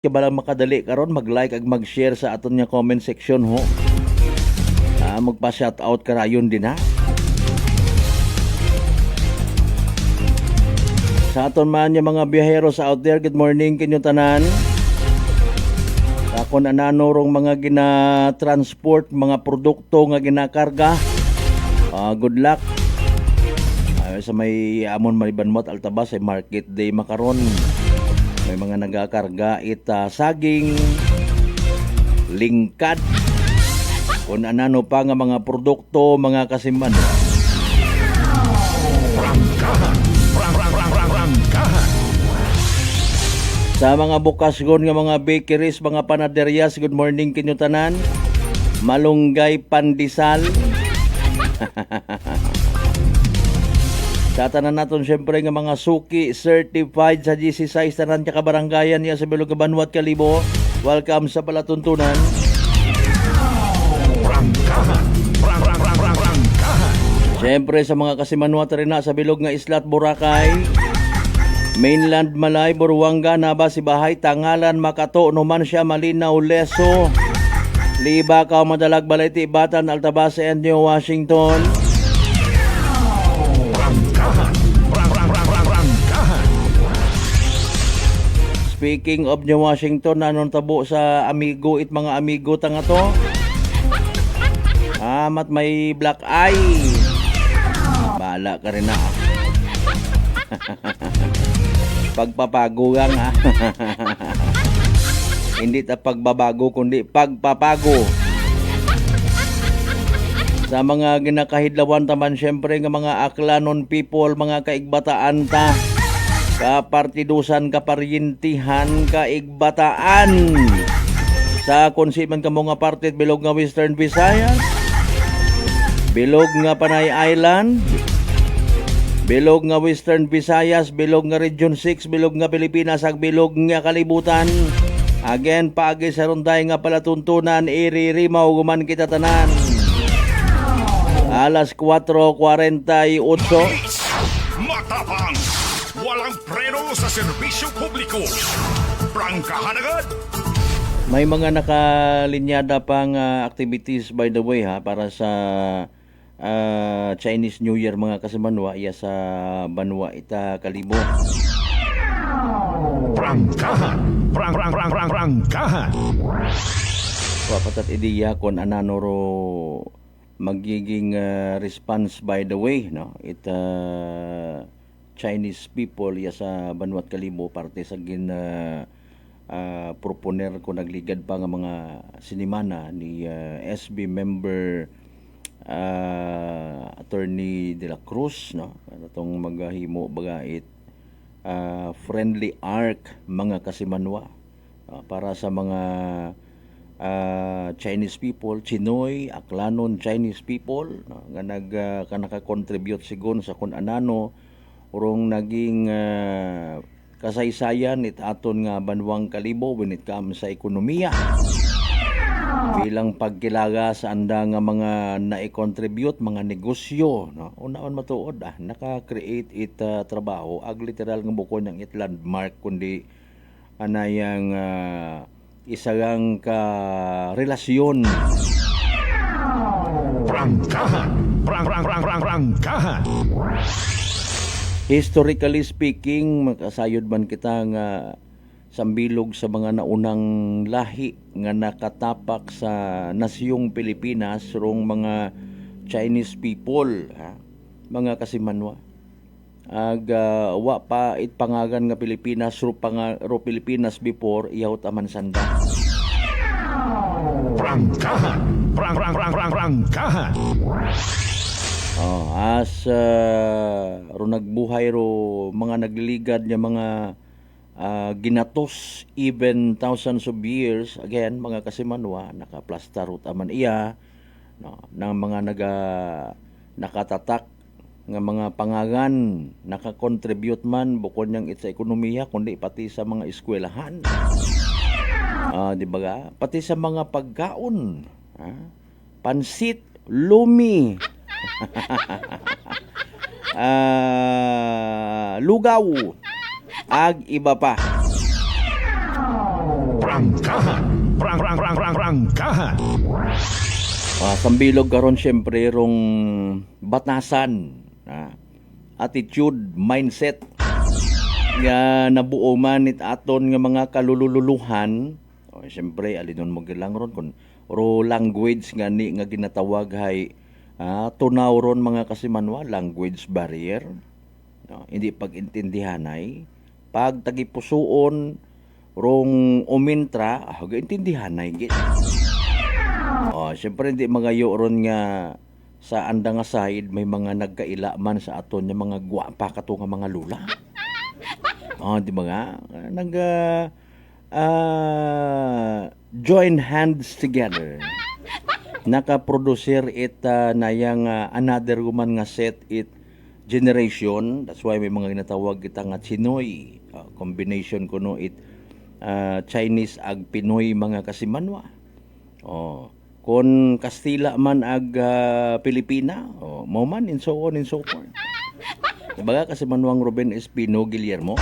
Kabalang makadali karon mag-like ag mag-share sa aton nga comment section ho. Magpa-shout out karayon din ha. Sa aton man yung mga biyaheros out there, good morning kinyo tanan. Ako na nanorong mga gina-transport, mga produkto nga ginakarga. Good luck. Sa may amon Maribanmot Altabas ay market day makaron. May mga nagakarga saging, lingkad, kung anano pa nga mga produkto, mga kasiman. Sa mga bukasgon nga mga bakeries, mga panaderyas, good morning kinyo tanan. Malunggay pandesal. Sa tanan naton syempre nga mga suki certified sa GC6 tanan ka kabarangayan niya sa Bilog Banwat Kalibo. Welcome sa palatuntunan. Syempre sa mga kasimanwa rin na sa Bilog nga Islat Boracay, Mainland Malay, Buruanga, Naba, Sibahay, Tangalan, Makato, Numancia, Malinaw, Leso, Liba, Madalag, Balete, Batan, Altabas, and New Washington. Speaking of New Washington, nanon tabo sa amigo mga amigo tanga to. Mat may black eye. Bala ka rin na. Pagpapago gang ha. Hindi ta pagbabago kundi pagpapago. Sa mga ginakahidlawan taman syempre nga mga aklanon people, mga kaigbataan ta. Kapartidusan, kaparyintihan, kaigbataan. Sa konsiman ka mga partit, bilog nga Western Visayas, bilog nga Panay Island, bilog nga Western Visayas, bilog nga Region 6, bilog nga Pilipinas, ag bilog nga kalibutan. Again, paagi sa runday nga palatuntunan, iririmaw guman kita tanan. Alas 4:48. Matapang! Walang preno sa serbisyo publiko. Prangkahan agad! May mga nakalinyada pang activities by the way ha para sa Chinese New Year mga kasimanwa iya sa Banwa ita Kalibo. Prangkahan! Prangkahan! Patat ideya kon ananoro magiging response by the way no ita Chinese people ya sa Banwat Kalibo parte sa proponer ko nagligad pa nga mga sinimana ni SB member Attorney De La Cruz no atong maghimo bagait friendly arc mga kasimanwa para sa mga Chinese people, Chinoy, Aklanon Chinese people no, nga naka-contribute sigon sa kun anano urong naging kasaysayan it aton nga Banwang Kalibo when it comes sa ekonomiya bilang pagkilaga sa anda nga mga na-contribute mga negosyo no unaon matuod naka-create it trabaho ag literal nga bukod ng it landmark kundi anayang isagang ka relasyon. Prangkahan! Historically speaking, makasayod man kita nga sambilog sa mga naunang lahi nga nakatapak sa nasyong Pilipinas rong mga Chinese people, mga kasimanwa. Wa pa itpangagan nga Pilipinas ro Pilipinas before iyaw taman sanda. Prangkahan! Ro nagbuhay ro mga nagliligad nga mga ginatos even thousands of years again mga kasimanwa nakaplastar ro taman iya no ng mga nakatatak nga mga pangagan naka-contribute man bukod niyang sa ekonomiya kundi pati sa mga eskwelahan. Di ba ga? Pati sa mga pagkaon. Pansit, lumi. Lugaw. Ag iba pa. Prangkahan. Prangkahan. Sambilog karon syempre rong batasan, attitude, mindset nga nabuo man it aton nga mga kalululuhan. Syempre alinon mo gilang ron kun ro language nga ni nga ginatawag hay tunaw ron mga kasimanwa, language barrier. Hindi pagintindihanay, pag tagipusoon rong umintra, gaintindihanay gid. Syempre hindi magayo ron nga sa anda nga side may mga nagkaila man sa aton nga mga gwapa kato nga mga lula. Di ba nga? Join hands together. Nakaproducer it nayang another woman nga set it generation. That's why may mga ginatawag kita nga Chinoy. Combination kuno it Chinese ag Pinoy mga kasimanwa. Kung Kastila man ag Pilipina, mo man and so on and so forth. Diba kasi manuang Ruben Espino Guillermo?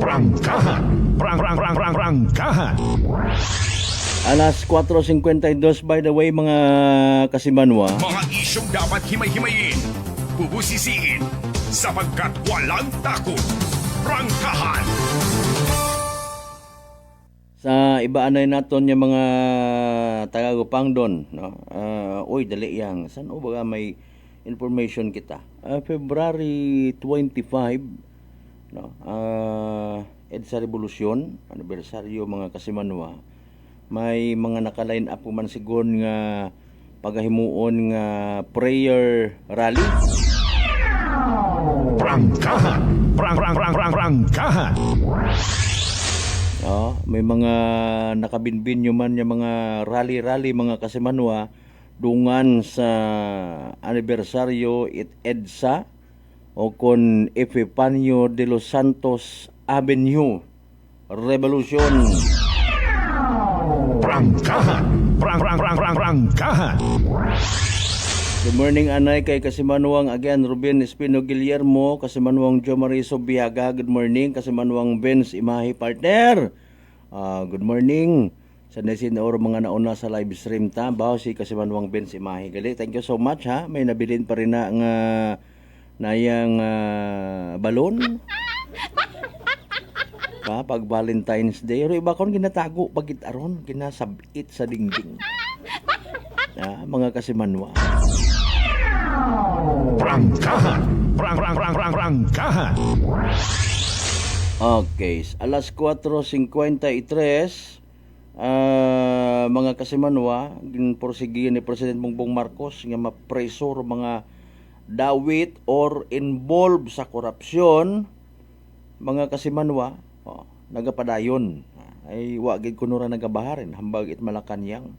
Prangkahan. Prangkahan. Alas 4:52 by the way mga kasimanwa. Mga isyong dapat himay-himayin, bubusisiin, sapagkat walang takot. Prangkahan. Sa ibaanay naton yung mga taga-Gupang doon, no? Uy, dali yang. Saan o baga may information kita? February 25, no? EDSA Revolution, anibersaryo mga kasimanwa. May mga naka-line up man sigon nga pagahimuon nga prayer rally. Prangkahan. Prangkahan. May mga nakabinbin nyo man yung mga rally-rally mga kasimanwa dungan sa anibersaryo it EDSA o kon Epifanio de los Santos Avenue Revolution. Prangkahan. Prangkahan. Good morning anay kay kasimanwang again Ruben Espino Guillermo, kasimanwang Jo Mariso Biaga, good morning, kasimanwang Benz Imahe partner. Good morning. Sa nesin or mga nauna sa live stream ta, bawo si kasimanwang Benz Imahe gali. Thank you so much ha. May nabilin pa rin na nga nayang balon. Pag Valentine's Day, pero iba kon ginatago pagit aron, ginasabit sa dingding. Mga kasimanwa. Prangkahan. Prangkahan. Okay, alas 4:53 mga kasimanwa ginporsigihan ni President Bongbong Marcos nga mapreso mga dawit or involved sa korupsyon mga kasimanwa nagapadayon ay wagid kuno ra nagabaharin hambag it Malacañang.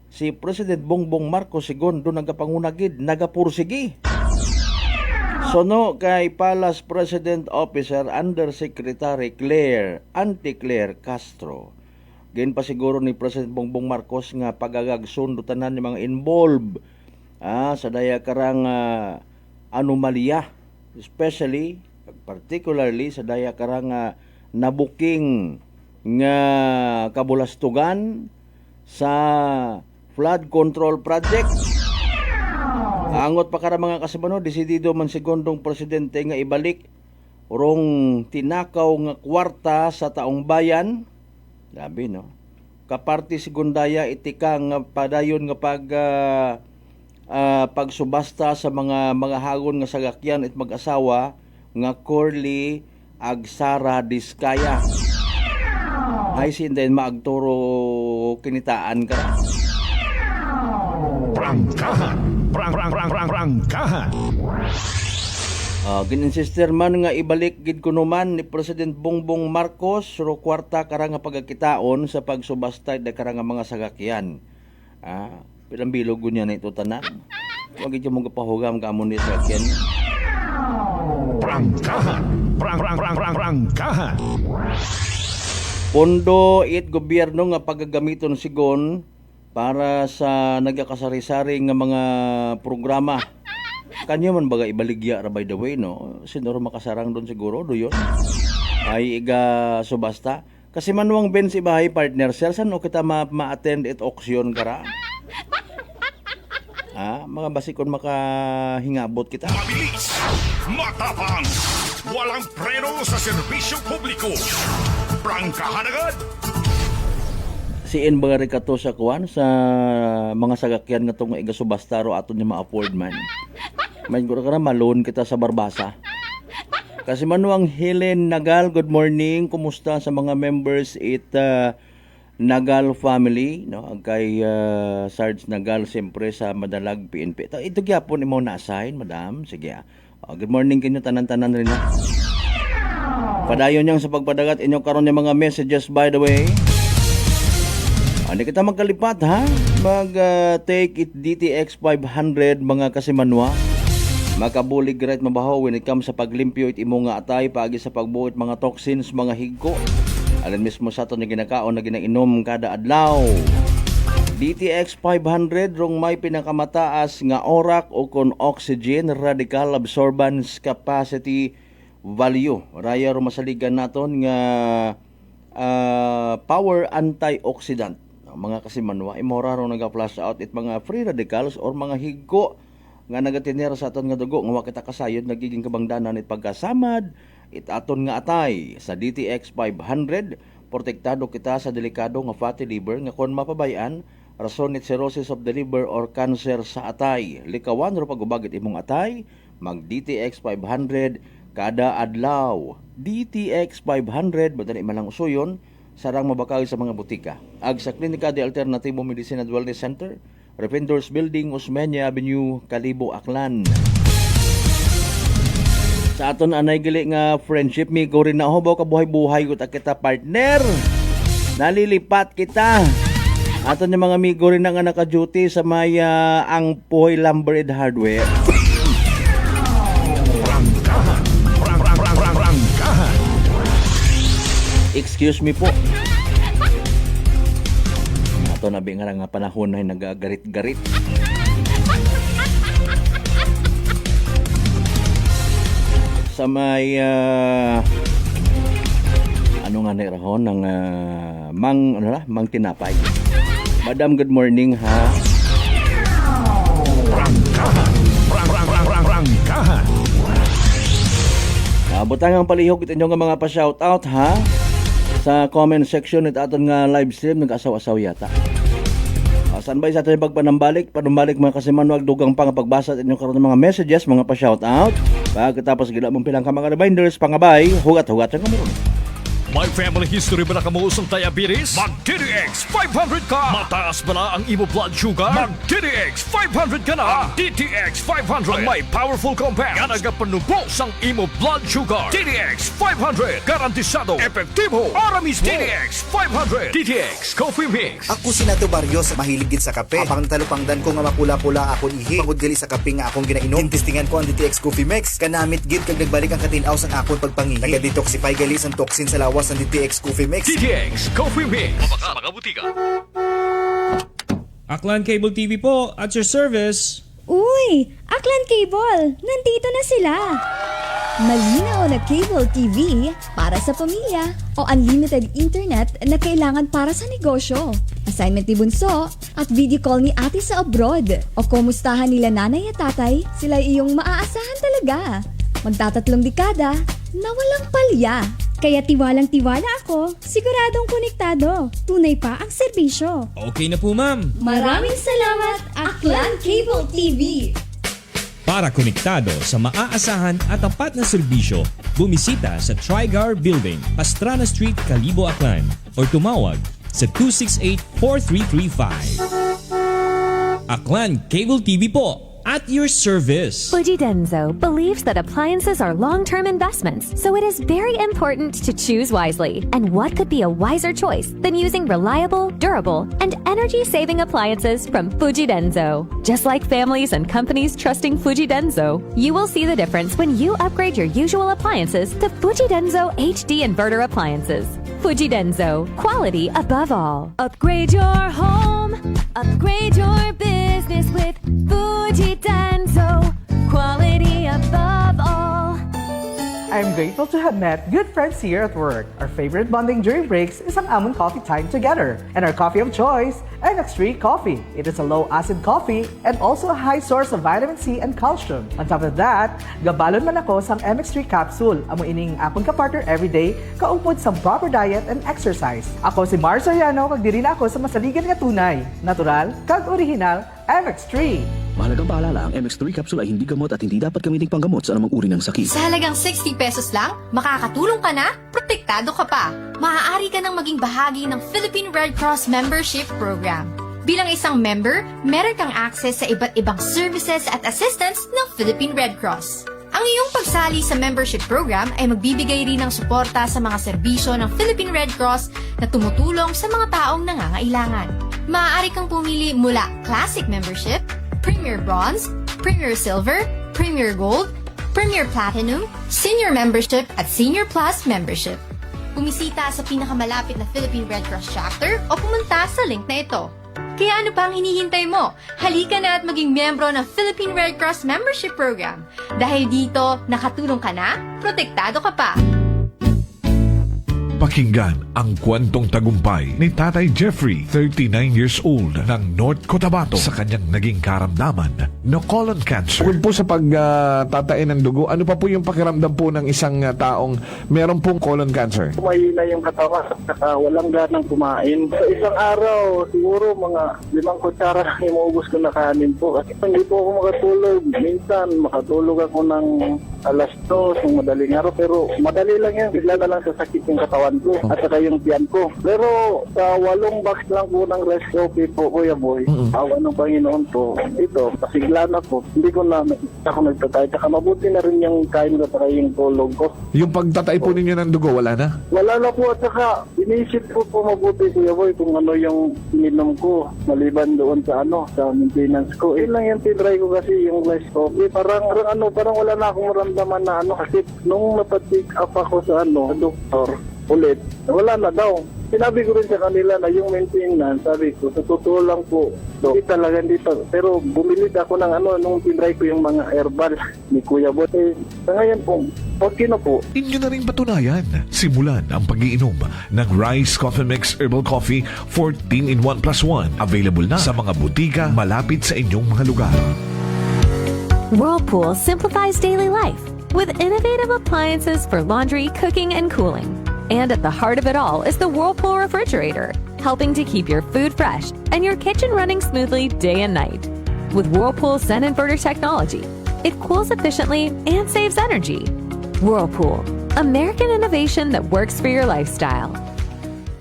Si President Bongbong Marcos segundo nagapangunagid nagapursigi. Sono kay Palace President Officer Undersecretary Claire Castro. Gain pa siguro ni President Bongbong Marcos nga pagagagsundo tanan ni mga involved sa daya karang anomalya, especially particularly sa daya karang nabuking nga kabulastugan sa flood control project. Angot pa kara mga kasabano, desidido man segundong presidente nga ibalik rong tinakaw nga kwarta sa taong bayan. Grabe no. Kaparti segundaya itika nga padayon nga pagsubasta sa mga hagon nga sagakyan at mag-asawa nga Corley ag Sara Diskaya. Ay sindayin maagturo kinitaan ka. Prangkahan. Prangkahan. Gininsister man nga ibalik gid kuno man ni President Bongbong Marcos ro kwarta kara nga pagakitaon sa pagsubasta da kara nga mga sagakyan. Pilang bilog gunya na ito tanan. Wag gid mo gapahugam ka mo ni sakyan. Prangkahan. Prangkahan. Pondo it gobyerno nga pagagamiton sigon para sa nagakasari-sari nga mga programa. Kanyo man baga ibaligya ra by the way no. Sinuro makasarang doon siguro do yun. ay iga subasta. Kasi manuang ben si bahay partner, sir, saan o kita ma-attend at auction kara? Mga basikon makahingabot kita. Mabilis, matapang, walang preno sa serbisyo publiko. Prangkahan agad! Siin ba rin ka to sa kuwan sa mga sagakyan nga itong igasubasta ro ato niya ma-afford man. May guro ka na malone kita sa Barbasa. Kasi manuang Helen Nagal, good morning. Kumusta sa mga members Nagal family, no? Kay Sarge Nagal siyempre sa Madalag PNP. Ito gyapon imo na-assign, madam. Sige. Good morning kinyo tanan-tanan rin. Padayon yang sa pagpadagat inyo karon yung mga messages by the way. Hindi kita magkalipat ha. Take it DTX 500 mga kasimanwa. Makabulig right mabaho when it comes sa paglimpyo it imo nga atay paagi sa pagbuot mga toxins, mga higko. Alin mismo sa ato na ginakaon na ginainom kada adlaw. DTX 500 rong may pinakamataas nga orak o kon oxygen radical absorbance capacity value. Raya ro masaligan naton nga power antioxidant. Mga kasimanwa imora ro naga-flush out it mga free radicals or mga higko nga nagatinera sa aton nga dugo nga wa kita kasayod nagiging kabangdanan it pagkasamad it aton nga atay sa DTX 500 protektado kita sa delikado nga fatty liver nga kon mapabayan rason it cirrhosis of the liver or cancer sa atay. Likawan ro pagubagit imong atay mag DTX 500 kada adlaw. DTX 500 badali malang usuyon sarang mabakaw sa mga butika. Ag sa Klinika de Alternativo Medicine and Wellness Center, Rependors Building, Osmeña Avenue, Calibo, Aklan. Sa aton anay gali nga friendship mi ko rin na hobaw kabuhay-buhay ko kita partner. Nalilipat kita. Aton yung mga amigo rin na nga naka-duty sa may ang Puhoy Lumber and Hardware. Prangkahan. Excuse me po. Ato na nga panahon na nagagarit-garit. Sa may ano nga nirahon ng mang tinapay. Madam, good morning ha. Prangkahan. Butang ang palihog ito nga mga pa-shoutout ha. Sa comment section at aton nga live stream nag-asaw-asaw yata. Saan ba sa atin pagpanambalik mga kasiman wag dugang pang pagbasa at inyong karoon ng mga messages, mga pa-shoutout. Pagkatapos gila mong pilang ka mga reminders, pangabay, hugat-hugat ang kamuron. May family history ba na kamuusong diabetes? Mag-DTX 500 ka! Mataas ba na ang imo blood sugar? Mag-DTX 500 ka na! Ang DTX 500! Ang may powerful compounds nga nagapanubos ang imo blood sugar. DTX 500! Garantisado, epektibo, Para mismo! DTX 500! DTX Coffee Mix. Ako si Nato Barrios, mahiligid sa kape. Apang talupangdan ko nga mapula-pula akong ihi. Pagod gali sa kape nga akong ginainom. Tintistingan ko ang DTX Coffee Mix. Kanamit gid kag nagbalik ang katinaw sang akong pagpangihi. Naga-detoxify gali sang toxin sa lawas ng DTX Coffee Mix. DTX Coffee Mix. Mabaka mga butika. Aklan Cable TV po, at your service. Uy! Aklan Cable! Nandito na sila! Malinaw na cable TV para sa pamilya o unlimited internet na kailangan para sa negosyo. Assignment ni Bunso at video call ni ate sa abroad. O kumustahan nila nanay at tatay, sila iyong maaasahan talaga. Magtatatlong dekada na walang palya. Kaya tiwalang-tiwala ako, siguradong konektado. Tunay pa ang serbisyo. Okay na po ma'am. Maraming salamat, Aklan Cable TV! Para konektado sa maaasahan at tapat na serbisyo, bumisita sa Trigar Building, Pastrana Street, Calibo, Aklan o tumawag sa 268-4335. Aklan Cable TV po, at your service. Fuji Denso believes that appliances are long-term investments, so it is very important to choose wisely. And what could be a wiser choice than using reliable, durable, and energy-saving appliances from Fuji Denso? Just like families and companies trusting Fuji Denso, you will see the difference when you upgrade your usual appliances to Fuji Denso HD inverter appliances. Fuji Denso, quality above all. Upgrade your home, upgrade your business with Fuji Denso, quality above all. I'm grateful to have met good friends here at work. Our favorite bonding during breaks is ang amon coffee time together. And our coffee of choice, MX3 Coffee. It is a low-acid coffee and also a high source of vitamin C and calcium. On top of that, gabalon man ako sa MX3 capsule. Amo ining akong kapartner everyday, kaupod sa proper diet and exercise. Ako si Mars Soriano, kag diri na ako sa masaligan nga tunay, natural, kag original, MX3. Mahalagang paalala, ang MX3 capsule ay hindi gamot at hindi dapat gamiting panggamot sa anumang uri ng sakit. Sa halagang 60 pesos lang, makakatulong ka na, protektado ka pa. Maaari ka nang maging bahagi ng Philippine Red Cross Membership Program. Bilang isang member, meron kang access sa iba't ibang services at assistance ng Philippine Red Cross. Ang iyong pagsali sa membership program ay magbibigay rin ng suporta sa mga serbisyo ng Philippine Red Cross na tumutulong sa mga taong nangangailangan. Maaari kang pumili mula Classic Membership, Premier Bronze, Premier Silver, Premier Gold, Premier Platinum, Senior Membership at Senior Plus Membership. Bumisita sa pinakamalapit na Philippine Red Cross chapter o pumunta sa link na ito. Kaya ano pa ang hinihintay mo? Halika na at maging miyembro ng Philippine Red Cross Membership Program. Dahil dito, nakatulong ka na, protektado ka pa. Pakinggan ang kwentong tagumpay ni Tatay Jeffrey, 39 years old, ng North Cotabato sa kanyang naging karamdaman na colon cancer. Bukod po sa pagtatain ng dugo, ano pa po yung pakiramdam po ng isang taong meron pong colon cancer? Mahina yung katawan at walang ganang kumain. Sa isang araw, siguro mga 5 kutsara lang yung maubos ko na kanin po. Kasi hindi po ako makatulog. Minsan, makatulog ako ng alas 2 ng madaling araw. Pero madali lang yan. Bigla na lang sasakit yung katawan ko at saka yung tiyan ko. Pero sa 8 box lang po ng rice coffee po, Kuya Boy, awa ng Panginoon po, ito, pasigla na po. Hindi ko na ako nagtatay. Tsaka mabuti na rin yung kain ko at yung tulog ko. Yung pagtatay po ninyo ng dugo, wala na? Wala na po at saka inisip ko po mabuti, Kuya Boy, kung ano yung ininom ko maliban doon sa sa maintenance ko. Yun lang yung tinry ko kasi yung rice coffee. Parang wala na akong maramdaman na kasi nung napatik up ako sa doktor ulit, wala na daw. Sinabi ko rin sa kanila na yung maintenance, sabi ko, sa totoo lang po, hindi talaga dito. Pero bumili ako ng nung tinry ko yung mga herbal ni Kuya Boy. Sa ngayon po, okay na po. Inyo na rin patunayan. Simulan ang pag-iinom ng Rice Coffee Mix Herbal Coffee 14-in-1 plus 1. Available na sa mga butika malapit sa inyong mga lugar. Whirlpool simplifies daily life with innovative appliances for laundry, cooking, and cooling. And at the heart of it all is the Whirlpool refrigerator, helping to keep your food fresh and your kitchen running smoothly day and night. With Whirlpool Sun Inverter technology, it cools efficiently and saves energy. Whirlpool, American innovation that works for your lifestyle.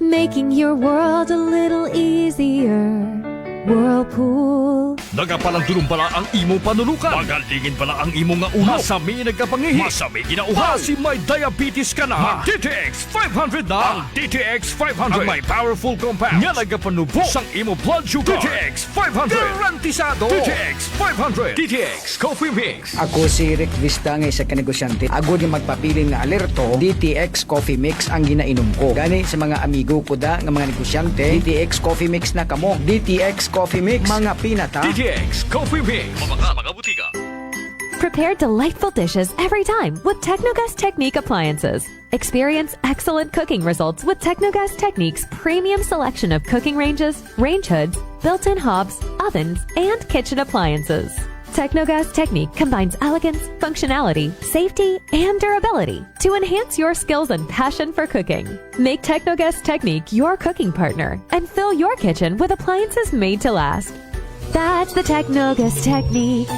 Making your world a little easier. Whirlpool. Nagapalang pala ang imo panulukan. Magalingin pala ang imo nga ulo. Masami nagkapangihi. Masami ginauhaw. Kasi may diabetes ka na. DTX 500 na. Ang DTX 500. Ang may powerful compounds. Nga nagapanubo sang imo blood sugar. DTX 500. Garantisado. DTX 500. DTX Coffee Mix. Ako si Rick Vista nga isa ka negosyante. Agod yung magpapiling na alerto, DTX Coffee Mix ang ginainom ko. Gani sa mga amigo ko da nga mga negosyante, DTX Coffee Mix na kamo. DTX Coffee Mix, mga pinata. DTX Coffee Mix. Mga butika. Prepare delightful dishes every time with Technogas Technique appliances. Experience excellent cooking results with Technogas Technique's premium selection of cooking ranges, range hoods, built-in hobs, ovens, and kitchen appliances. Technogas Technique combines elegance, functionality, safety, and durability to enhance your skills and passion for cooking. Make Technogas Technique your cooking partner and fill your kitchen with appliances made to last. That's the Technogas Technique.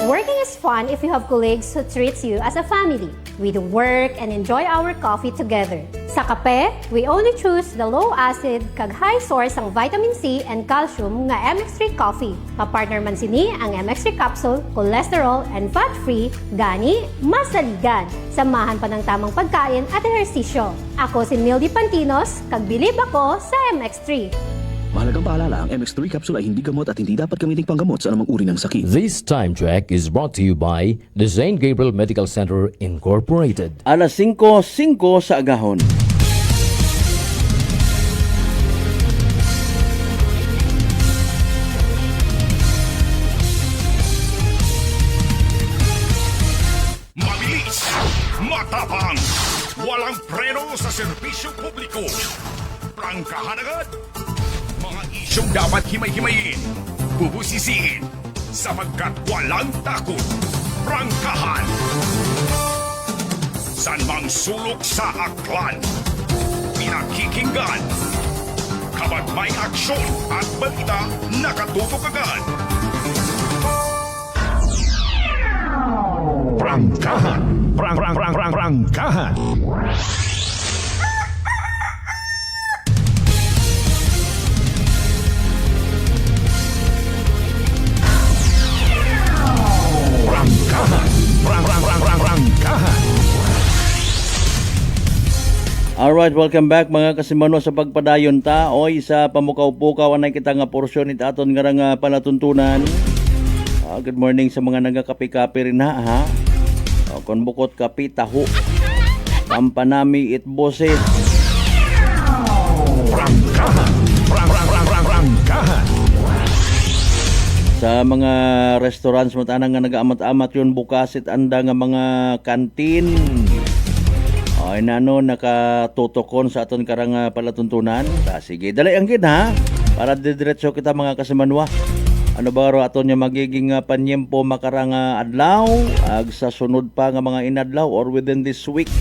Working is fun if you have colleagues who treats you as a family. We do work and enjoy our coffee together. Sa kape, we only choose the low-acid kag high source ang vitamin C and calcium nga MX3 coffee. Kapartner man sini ang MX3 capsule, cholesterol and fat-free, gani, masaligan. Samahan pa ng tamang pagkain at ehersisyo. Ako si Mildy Pantinos, kag bilib ako sa MX3. Mahalagang paalala, ang MX3 capsule ay hindi gamot at hindi dapat gamiting panggamot sa anumang uri ng sakit. This time check is brought to you by the St. Gabriel Medical Center Incorporated. Alas 5:05 sa agahon. Mabilis, Prangkahan agad! Mga isyong dapat himay-himayin, bubusisiin, sapagkat walang takot. Prangkahan! San mang sulok sa aklan, pinakikinggan. Kapag may aksyon at balita, nakatutok agad. Prangkahan. Prangkahan. Prangkahan. Alright, welcome back mga kasimano sa pagpadayon ta. Oy, sa pamukaw-pukaw anay kita nga porsyon it aton nga nga palatuntunan. Good morning sa mga nagakapi-kapi rin ha. Kon bukot kapi taho. Pampanami it boses. Prangkahan. Sa mga restaurants matanang nga nagaamat-amat yun bukas it anda nga mga kantin. Ay nano nakatutokon sa aton karang palatuntunan. Sige, dali ang gid ha. Para didiretso kita mga kasimanwa. Ano ba ro aton nya magiging panyempo makarang adlaw ag sa sunod pa nga mga inadlaw or within this week.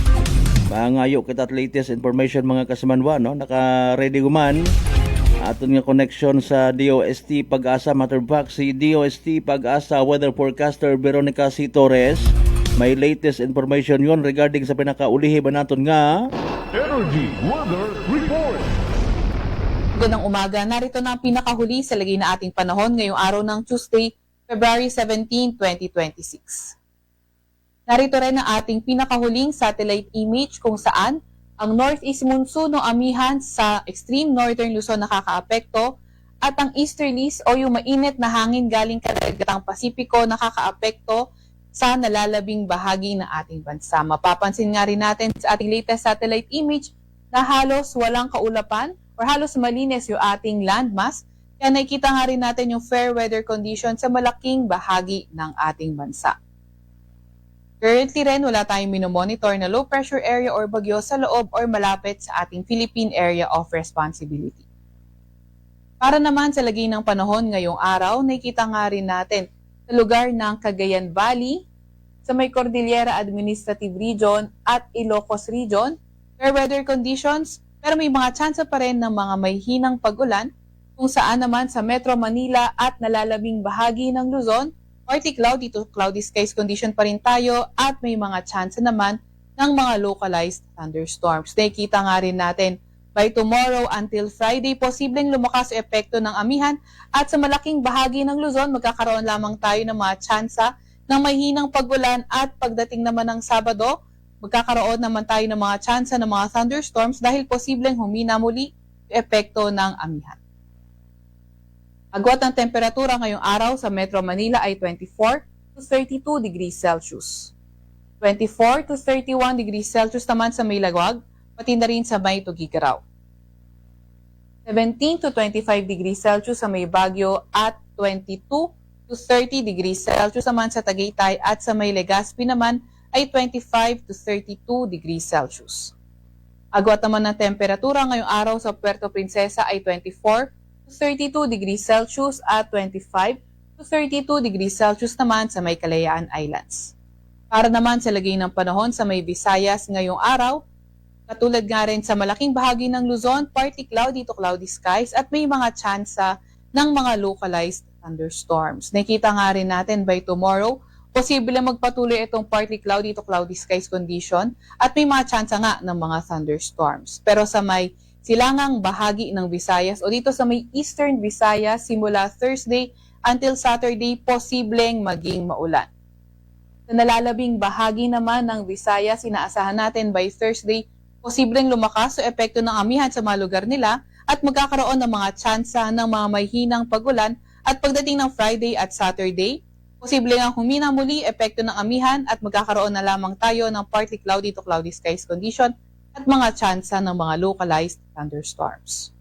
Mangayo kita at latest information mga kasimanwa no. Naka-ready guman aton nga connection sa DOST Pag-asa. Matter of fact, si DOST Pag-asa weather forecaster Veronica C. Torres. May latest information yon regarding sa pinakaulihi ba naton nga Energy Weather Report. Magandang umaga, narito na ang pinakahuli sa lagay na ating panahon ngayong araw ng Tuesday, February 17, 2026. Narito rin ang ating pinakahuling satellite image kung saan ang northeast monsoon o amihan sa extreme northern Luzon nakakaapekto at ang easterlies o yung mainit na hangin galing kadagatang Pasipiko nakakaapekto sa nalalabing bahagi ng ating bansa. Mapapansin nga rin natin sa ating latest satellite image na halos walang kaulapan or halos malinis yung ating landmass. Kaya nakikita nga rin natin yung fair weather condition sa malaking bahagi ng ating bansa. Currently rin, wala tayong minomonitor na low pressure area or bagyo sa loob or malapit sa ating Philippine Area of Responsibility. Para naman sa lagay ng panahon ngayong araw, nakikita nga rin natin sa lugar ng Cagayan Valley, sa may Cordillera Administrative Region at Ilocos Region, fair weather conditions, pero may mga tsansa pa rin ng mga may hinang pag-ulan, kung saan naman sa Metro Manila at nalalabing bahagi ng Luzon, partly cloudy to cloudy skies condition pa rin tayo at may mga tsansa naman ng mga localized thunderstorms. Nakikita nga rin natin, by tomorrow until Friday, posibleng lumakas ang epekto ng amihan at sa malaking bahagi ng Luzon, magkakaroon lamang tayo ng mga tsansa ng may hinang pag-ulan at pagdating naman ng Sabado, magkakaroon naman tayo ng mga tsansa ng mga thunderstorms dahil posibleng humina muli ang epekto ng amihan. Agwat ng temperatura ngayong araw sa Metro Manila ay 24 to 32 degrees Celsius. 24 to 31 degrees Celsius naman sa may Lagwag, pati na rin sa may Tugigaraw. 17 to 25 degrees Celsius sa may Baguio at 22 to 30 degrees Celsius naman sa Tagaytay at sa may Legazpi naman ay 25 to 32 degrees Celsius. Agwat naman ng temperatura ngayong araw sa Puerto Princesa ay 24 to 32 degrees Celsius at 25 to 32 degrees Celsius naman sa may Kalayaan Islands. Para naman sa lagay ng panahon sa may Visayas ngayong araw, katulad nga rin sa malaking bahagi ng Luzon, partly cloudy to cloudy skies at may mga tsansa ng mga localized thunderstorms. Nakita nga rin natin by tomorrow, posible magpatuloy itong partly cloudy to cloudy skies condition at may mga tsansa nga ng mga thunderstorms. Pero sa may silangang bahagi ng Visayas o dito sa may Eastern Visayas, simula Thursday until Saturday, posibleng maging maulan. Sa nalalabing bahagi naman ng Visayas, inaasahan natin by Thursday, posibleng lumakas o epekto ng amihan sa mga lugar nila at magkakaroon ng mga tsansa ng mga may hinang pag-ulan at pagdating ng Friday at Saturday, posibleng ang humina muli epekto ng amihan at magkakaroon na lamang tayo ng partly cloudy to cloudy skies condition at mga tsansa ng mga localized thunderstorms.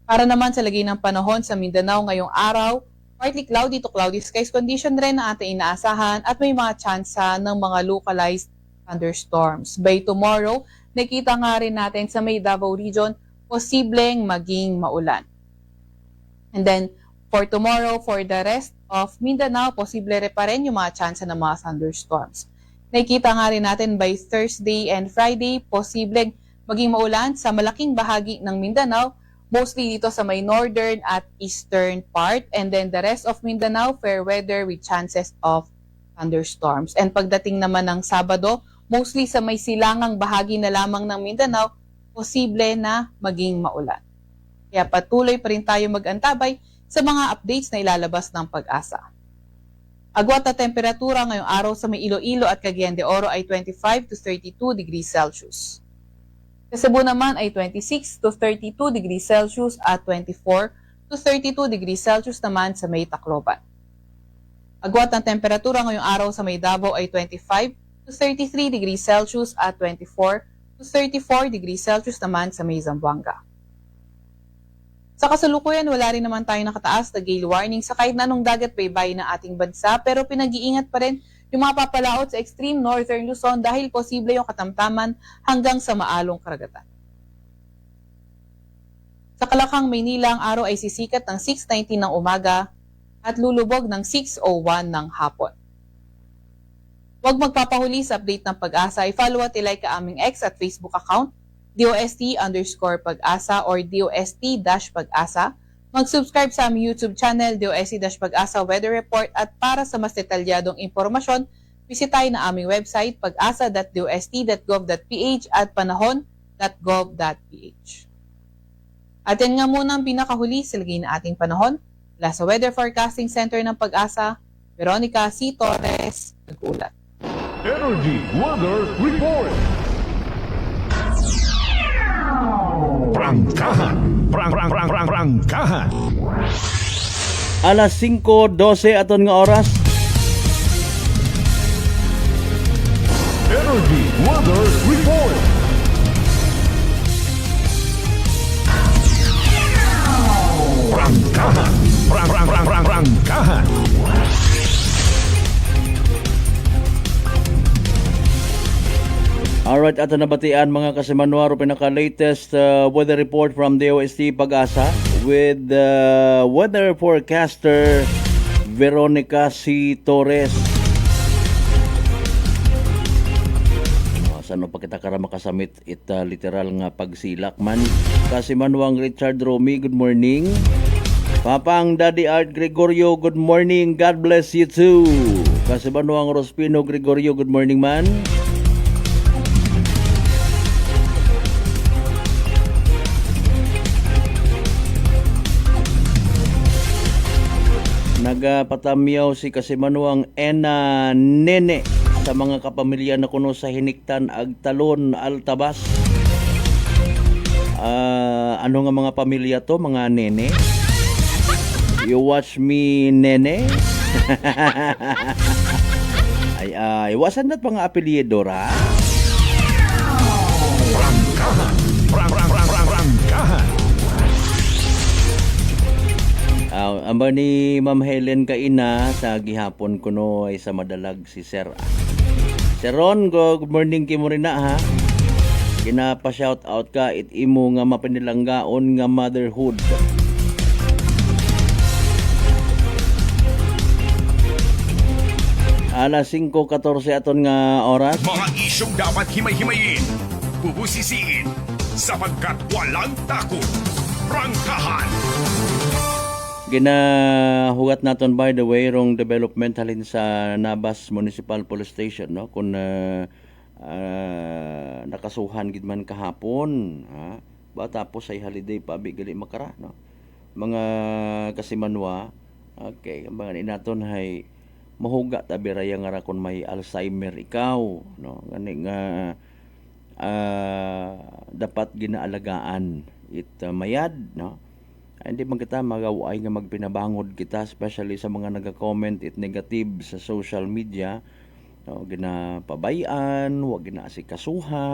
Para naman sa lagay ng panahon sa Mindanao ngayong araw, partly cloudy to cloudy skies condition rin ang ating inaasahan at may mga tsansa ng mga localized thunderstorms. By tomorrow, nakita nga rin natin sa may Davao Region, posibleng maging maulan. And then, for tomorrow, for the rest of Mindanao, posible pa rin yung mga chance ng mga thunderstorms. Nakikita nga rin natin by Thursday and Friday, posibleng maging maulan sa malaking bahagi ng Mindanao, mostly dito sa may northern at eastern part. And then the rest of Mindanao, fair weather with chances of thunderstorms. And pagdating naman ng Sabado, mostly sa may silangang bahagi na lamang ng Mindanao, posible na maging maulan. Kaya patuloy pa rin tayo mag-antabay sa mga updates na ilalabas ng Pag-asa. Agwat na temperatura ngayong araw sa may Iloilo at Cagayan de Oro ay 25 to 32 degrees Celsius. Sa Cebu naman ay 26 to 32 degrees Celsius at 24 to 32 degrees Celsius naman sa may Tacloban. Agwat ng temperatura ngayong araw sa may Davao ay 25 to 33 degrees Celsius at 24 to 34 degrees Celsius naman sa may Zamboanga. Sa kasalukuyan, wala rin naman tayo nakataas na gale warning sa kahit na anong dagat baybayin ng ating bansa, pero pinag-iingat pa rin yung mga papalaot sa extreme northern Luzon dahil posible yung katamtaman hanggang sa maalong karagatan. Sa Kalakang, Maynila, ang araw ay sisikat ng 6:19 ng umaga at lulubog ng 6:01 ng hapon. Huwag magpapahuli sa update ng Pag-asa. I-follow at ilike ka aming X at Facebook account, DOST_Pag-asa or DOST-Pag-asa. Mag-subscribe sa aming YouTube channel, DOST-Pag-asa Weather Report, at para sa mas detalyadong impormasyon, bisitahin na aming website pag-asa.dost.gov.ph at panahon.gov.ph. At yan nga muna ang pinakahuli sa lagay na ating panahon. Mula sa Weather Forecasting Center ng Pag-asa, Veronica C. Torres, nag-ulat. Energy Weather Report. Prangkahan. Alas 5:12 aton nga oras. Energy Weather Report. Prangkahan. Alright, ato nabatian mga kasimanwaro pinaka-latest weather report from DOST Pag-asa with weather forecaster Veronica C. Torres. Saan pa kita kara makasamit literal nga pagsilak man. Kasimanwang Richard Romy, good morning. Papang Daddy Art Gregorio, good morning. God bless you too. Kasimanwang Rospino Gregorio, good morning man. Nagapatamyaw si Kasimanwang Ena Nene sa mga kapamilya na kuno sa Hiniktan, Agtalon, Altabas. Ano nga mga pamilya to, mga nene? You watch me, nene? ay, wasan dat mga apelyidor, ha? Prangkahan. Amba ni Ma'am Helen Kaina sa gihapon kuno ay sa madalag si Sir. Sir Ron, good morning kimo rin na, ha. Ginapa-shout out ka it imo nga mapinilanggaon nga motherhood. Alas 5:14 aton nga oras. Mga isyong dapat himay-himayin, bubusisiin, sapagkat walang takot. Prangkahan. Ginahugat naton by the way rong development halin sa Nabas Municipal Police Station, no, kung nakasuhan gid man kahapon, ha, ba tapos ay holiday pa bigali makara, no, mga kasimanwa. Okay, ang mga inaton hay mahuga ta biraya nga ra kun may Alzheimer ikaw, no, ngani nga dapat ginaalagaan mayad, no. Hindi man kita magaway nga magpinabangod kita, especially sa mga naga-comment it negative sa social media. No, ginapabayan, wag ginaasikasuha.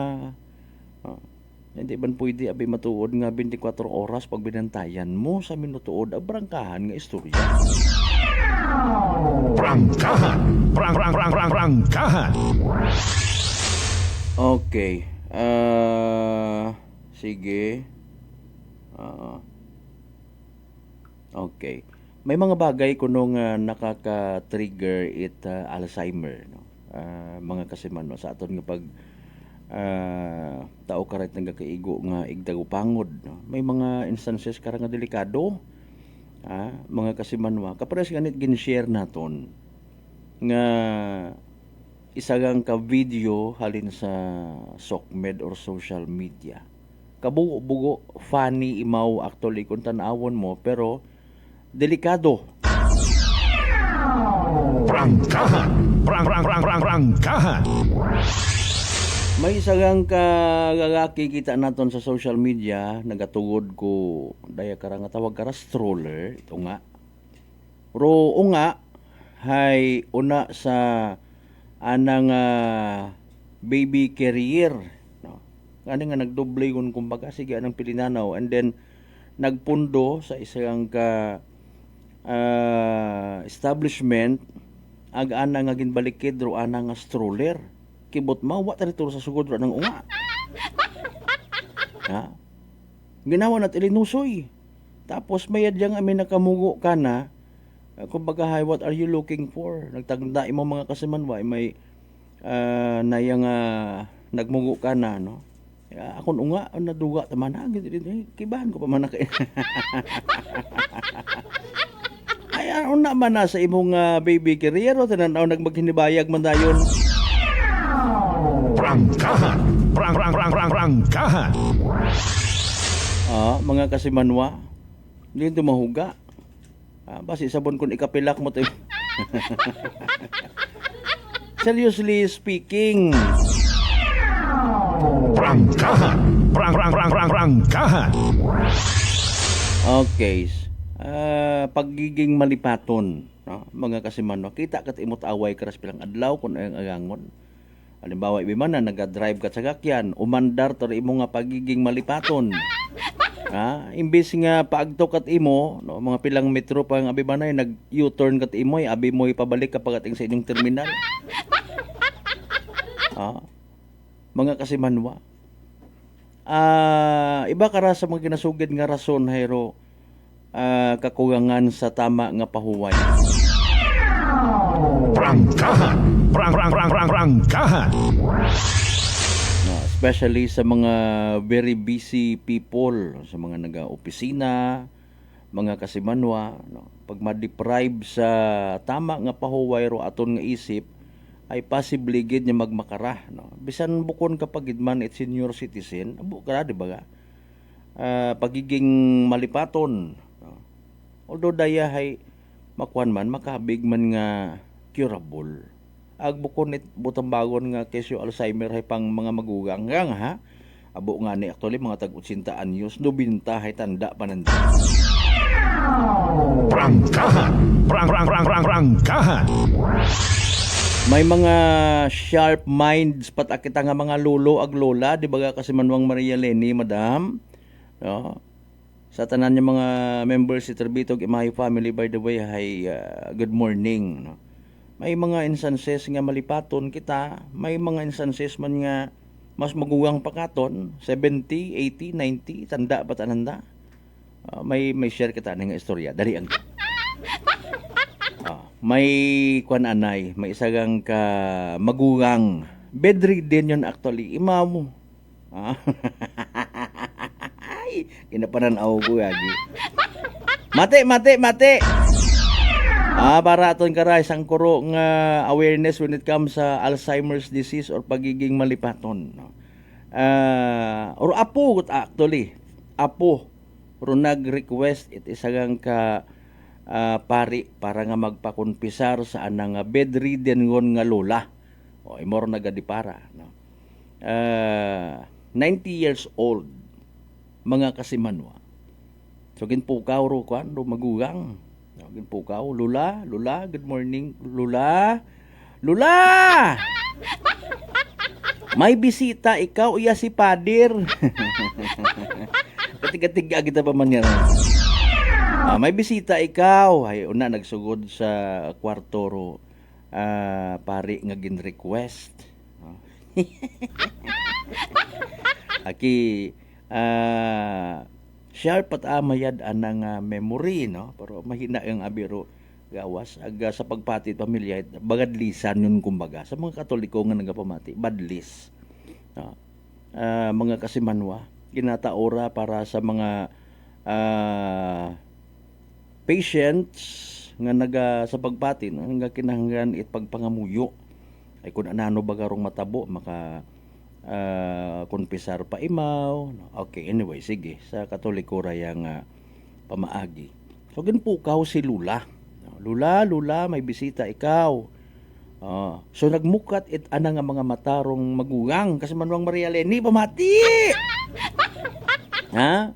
No, hindi man pwede abi matuod nga 24 oras pag binantayan mo sa minutuod abrangkahan nga istorya. Prangkahan. Prangkahan. Okay. Sige. Okay. May mga bagay kuno nga nakaka-trigger it Alzheimer, no? Mga kasiman, no? Sa aton nga pag tao karet nagakaigo nga igdagupangod, no? May mga instances kara nga delikado, mga kasimanwa. Kapares ganit gin-share naton nga isagang ka video halin sa SOCMED or social media. Kabugo-bugo, funny imaw actually kung tanawon mo, pero delikado. Prangkahan. Prangkahan. May isagang kagagaki kita naton sa social media, nagatugod ko daya kara nga tawag kara stroller, ito nga. Pero nga hay una sa anang baby carrier, no? Kani nga nagdoble kun kumbaga sige anang pilinanaw, and then nagpundo sa isang ka establishment ag-ana nga ginbalikid ro ana nga stroller. Kibot mawa tarito sa sugod ro nang unga. Ha? Ginawa nat ilinusoy. Tapos mayad yang amin nakamugo kana. Kumbaga, hi, what are you looking for? Nagtagda imo mga kasimanwa, may nayang nagmugo ka na, no? Akon unga, naduga taman na, kibahan ko pa man na kayo. Ay, ano naman na sa imong baby career, o tinanaw nagmaghinibayag man dayon. Prangkahan. Prangkahan. Mga kasimanwa, hindi ito mahuga. Basi sabon kung ikapilak mo tayo. Seriously speaking. Prangkahan. Prangkahan. Okay. Pagiging malipaton, no? Mga kasimanwa, kita kat imot away karas pilang adlaw kung ang agangon. Halimbawa, ibi man na nag-drive ka sa kakyan, umandar to imo nga pagiging malipaton. Imbis nga paagto kat imo, no, mga pilang metro pa ang abibanay, nag-U-turn kat imo, abi mo ipabalik kapag ating sa inyong terminal. Mga kasimanwa. Iba kara sa mga ginasugid nga rason, hayro, kakugangan sa tama nga pahuway. Prangkahan. Prangkahan. Especially sa mga very busy people, sa mga naga-opisina, mga kasimanwa, no? Pag ma-deprive sa tama nga pahuway ro aton nga isip, ay possibly gid niya magmakara, no? Bisan bukon kapag idman it senior citizen, abo ka di ba? Pagiging malipaton, no? Although daya hay makuan man makahabig man nga curable. Agbukon it butang bagon nga kesyo Alzheimer hay pang mga magugang nga abo nga ni actually mga tag-80 anyos 90 hay tanda pananda. Prangkahan. Prangkahan. May mga sharp minds patakita nga mga lolo ag lola, di ba kasi Manwang Maria Leni, madam, no? Sa tanan niya mga members si Terbitog Imahe family, by the way, hay good morning, no? May mga instances nga malipaton kita, may mga instances man nga mas magugang pakaton, 70, 80, 90, tanda pa tananda. May share kita nga istorya, dali ang may kwan anay, may isagang ka magugang, bedridden yun actually, imaw. Ay, kinapananaw ko yagi. Mate! Para aton karay isang kuro nga awareness when it comes sa Alzheimer's disease or pagiging malipaton, no? Or apo actually. Apo ro nag-request it isagang ka pari para nga magpakonpisar sa anang bedridden ngon nga lola. O imor nagadipara, no? 90 years old, mga kasimanwa. So ginpukaw ro kwan ro magugang. Ginpukaw, Lula, good morning, Lula. May bisita ikaw, iya si Padir. Katig-tiga kita pa man yan. May bisita ikaw. Ay, una, nagsugod sa kwarto ro, pari nga gin-request. Aki, sharp at amayad anang memory, no? Pero mahina ang abiro gawas aga sa pagpati pamilya bagadlisan yun kumbaga sa mga Katoliko nga nagapamati badlis, no? Mga kasimanwa ginataora para sa mga patients nga naga sa pagpati, no? Nga kinahanglan itpagpangamuyo ay kung anano bagarong matabo maka konpisar pa imaw. Okay, anyway, sige. Sa Katoliko rayang pamaagi. So, ginpukaw si Lula. Lula, may bisita ikaw. So, nagmukat ana nga mga matarong magugang. Kasi Manuang Maria Leni, pamati! Ha?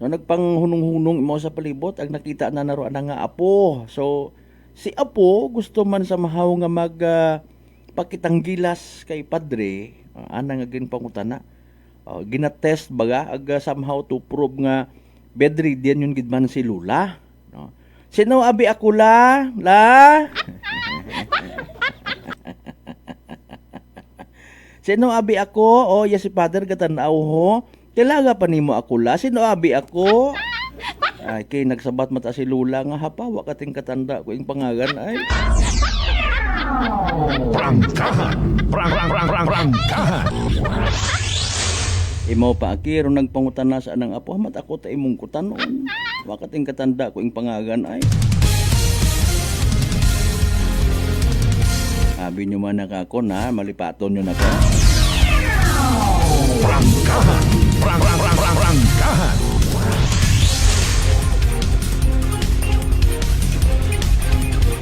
So, nagpanghunong-hunong mo sa palibot. Ang nakita na naroon nga apo. So, si apo, gusto man sa mahaw nga pakitanggilas kay padre. Anang agin pangutana. Ginatest baga aga somehow to prove nga bedridden yun gidman si Lula, no? Sino abi ako la? Sino abi ako? Si father katanaw ho. Kailaga pa nimo ako la. Sino abi ako? Ay kay nagsabat mata si Lula nga hapawa kating katanda ko ing pangagan ay. Prangkahan. Prangkahan. Imo pa akiro nagpangutana sa anang apo hamat ako ta imong kutanon. Wakating katanda ko ing pangagan ay. Sabi nyo man ako na malipaton nyo na ko. Prangkahan. Prangkahan.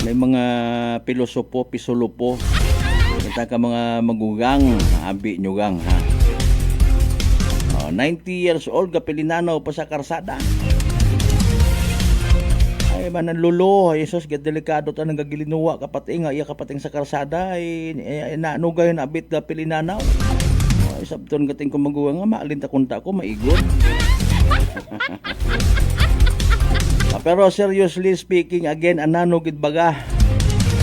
May mga pilosopo, pisolopo. Kita ka mga magugang, abi nyo gang, ha? 90 years old, kapilinanaw pa sa karsada. Ay, manan lulo, Jesus, delikado ta nang gagilinuwa, kapating, iya kapating sa karsada, ay naanugay na abit kapilinanaw. Ay, sabton kating kong magugang, maalinta kunta ko, maigon. Pero seriously speaking, again, anano gid baga?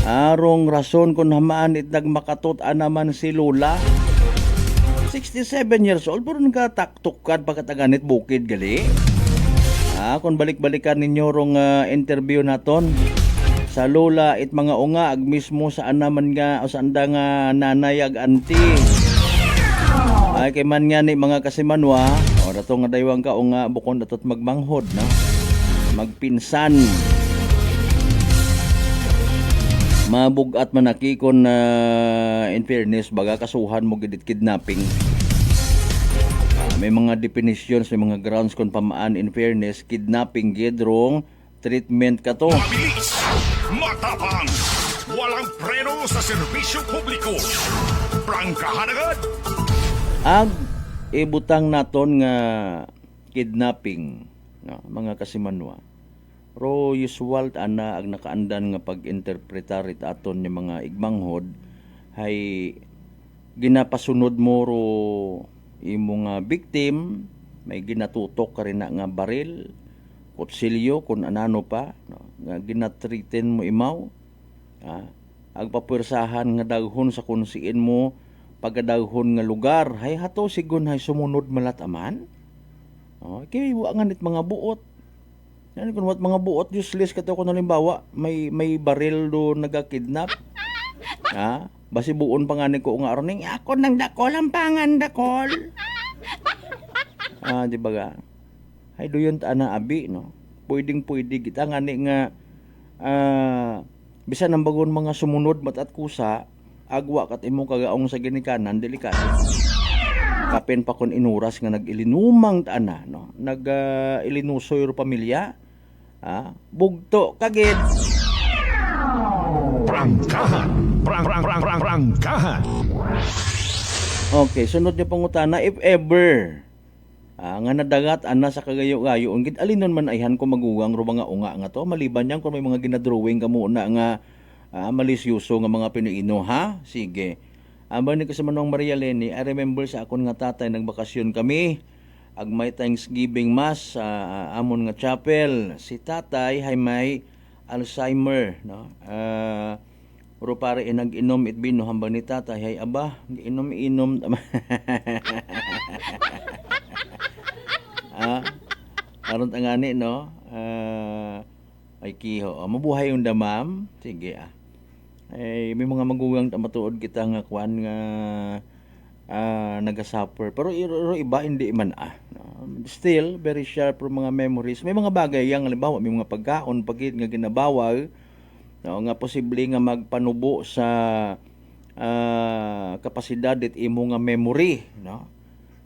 Arong rason kung hamaan itag makatot anaman si Lula. 67 years old, pero nagkataktukan pagkataganit bukid gali. Kung balik-balikan ninyo rong interview naton sa Lula it mga unga ag mismo sa anaman nga o sa anda nga nanay ag auntie. Ay kay man nga ni mga kasimanwa, o dato nga daywang ka unga bukon datot magmanghod, no? Magpinsan. Mabugat manakikon na in fairness baga kasuhan mo gidit kidnapping. May mga definitions, may mga grounds kung pamaan in fairness kidnapping gidrong treatment ka to. Mabilis, matapang, walang preno sa serbisyo publiko. Prangkahan agad. Ag ibutang naton nga kidnapping, no, mga kasimanwa. Ro usual ana ag nakaandan nga pag-interpretar it aton ni mga igmanghod hay ginapasunod mo ro imong victim may ginatutok ka rin na nga baril, kutsilyo kung anano pa, no, nga ginatriten mo imaw. Agpapwersahan nga daghon sa kunsiin mo pagadaghon nga lugar hay hato sigon hay sumunod malataman. Kay wa nga nit mga buot. Yan kun wat mga buot useless kato kun halimbawa may baril do nagakidnap. Basi buon pa nga ni ko nga aroning ako nang dakol ang pangan dakol. Di ba ga? Hay doyon ta na abi, no. Pwedeng kita nga ni nga bisan ang bagon mga sumunod matat kusa agwa kat imo kagaong sa ginikanan delikado. Kapen pa kon inuras nga nag-ilinumang taana, no. Nag-ilinusoy ro pamilya. Bugto kagid. Prangkahan. Prangkahan. Okay, sunod niyo pangutana, if ever nga nadagat ana sa kagayo-gayo gid alinon man ayhan ko magugang ro mga unga nga to maliban yan kung may mga ginadrawing ka muna nga malisyoso nga mga Pinoy, ha? Sige. Aba ni ko sa Manuang Maria Leni, I remember sa akon nga tatay nagbakasyon kami. Ag may Thanksgiving Mass sa amon nga chapel. Si tatay hay may Alzheimer, no? Pero pare nag-inom it bino hambang ni tatay hay aba, inom Aron tangani no. Ay kiho. Mabuhay yung ma'am. Sige Ay may mga magugang matuod kita nga kwan nga nagasuffer. Pero iba hindi man Still very sharp mga memories. May mga bagay yang halimbawa may mga pagkaon pagit nga ginabawal nga posible nga magpanubo sa kapasidad it imo nga memory no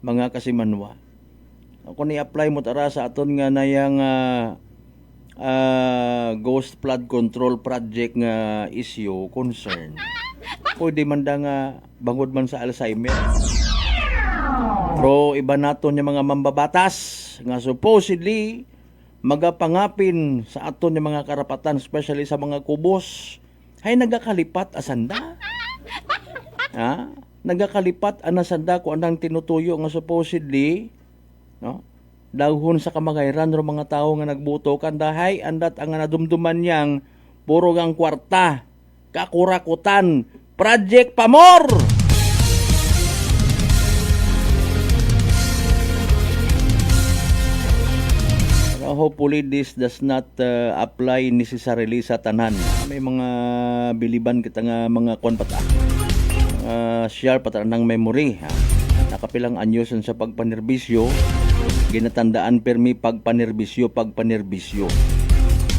mga kasimanwa. Kung i-apply mo tara sa aton nga nayang ghost flood control project nga issue concern. Pwede man da nga bangod man sa Alzheimer. Pero iba naton yung mga mambabatas nga supposedly magapangapin sa aton yung mga karapatan, especially sa mga kubos, ay nagakalipat asanda. Nagakalipat anasanda kung anang tinutuyo nga supposedly, no? Dahon sa kamagayran ng mga tao nga nagbuto kandahay andat ang nadumduman niyang puro gang kwarta, kakurakutan, Project Pamor! Hopefully this does not apply necessarily sa tanan. May mga biliban kita nga mga konpata. Share pata ng memory. Nakapilang anyos sa pagpanerbisyo. Ginatandaan permi pagpanerbisyo.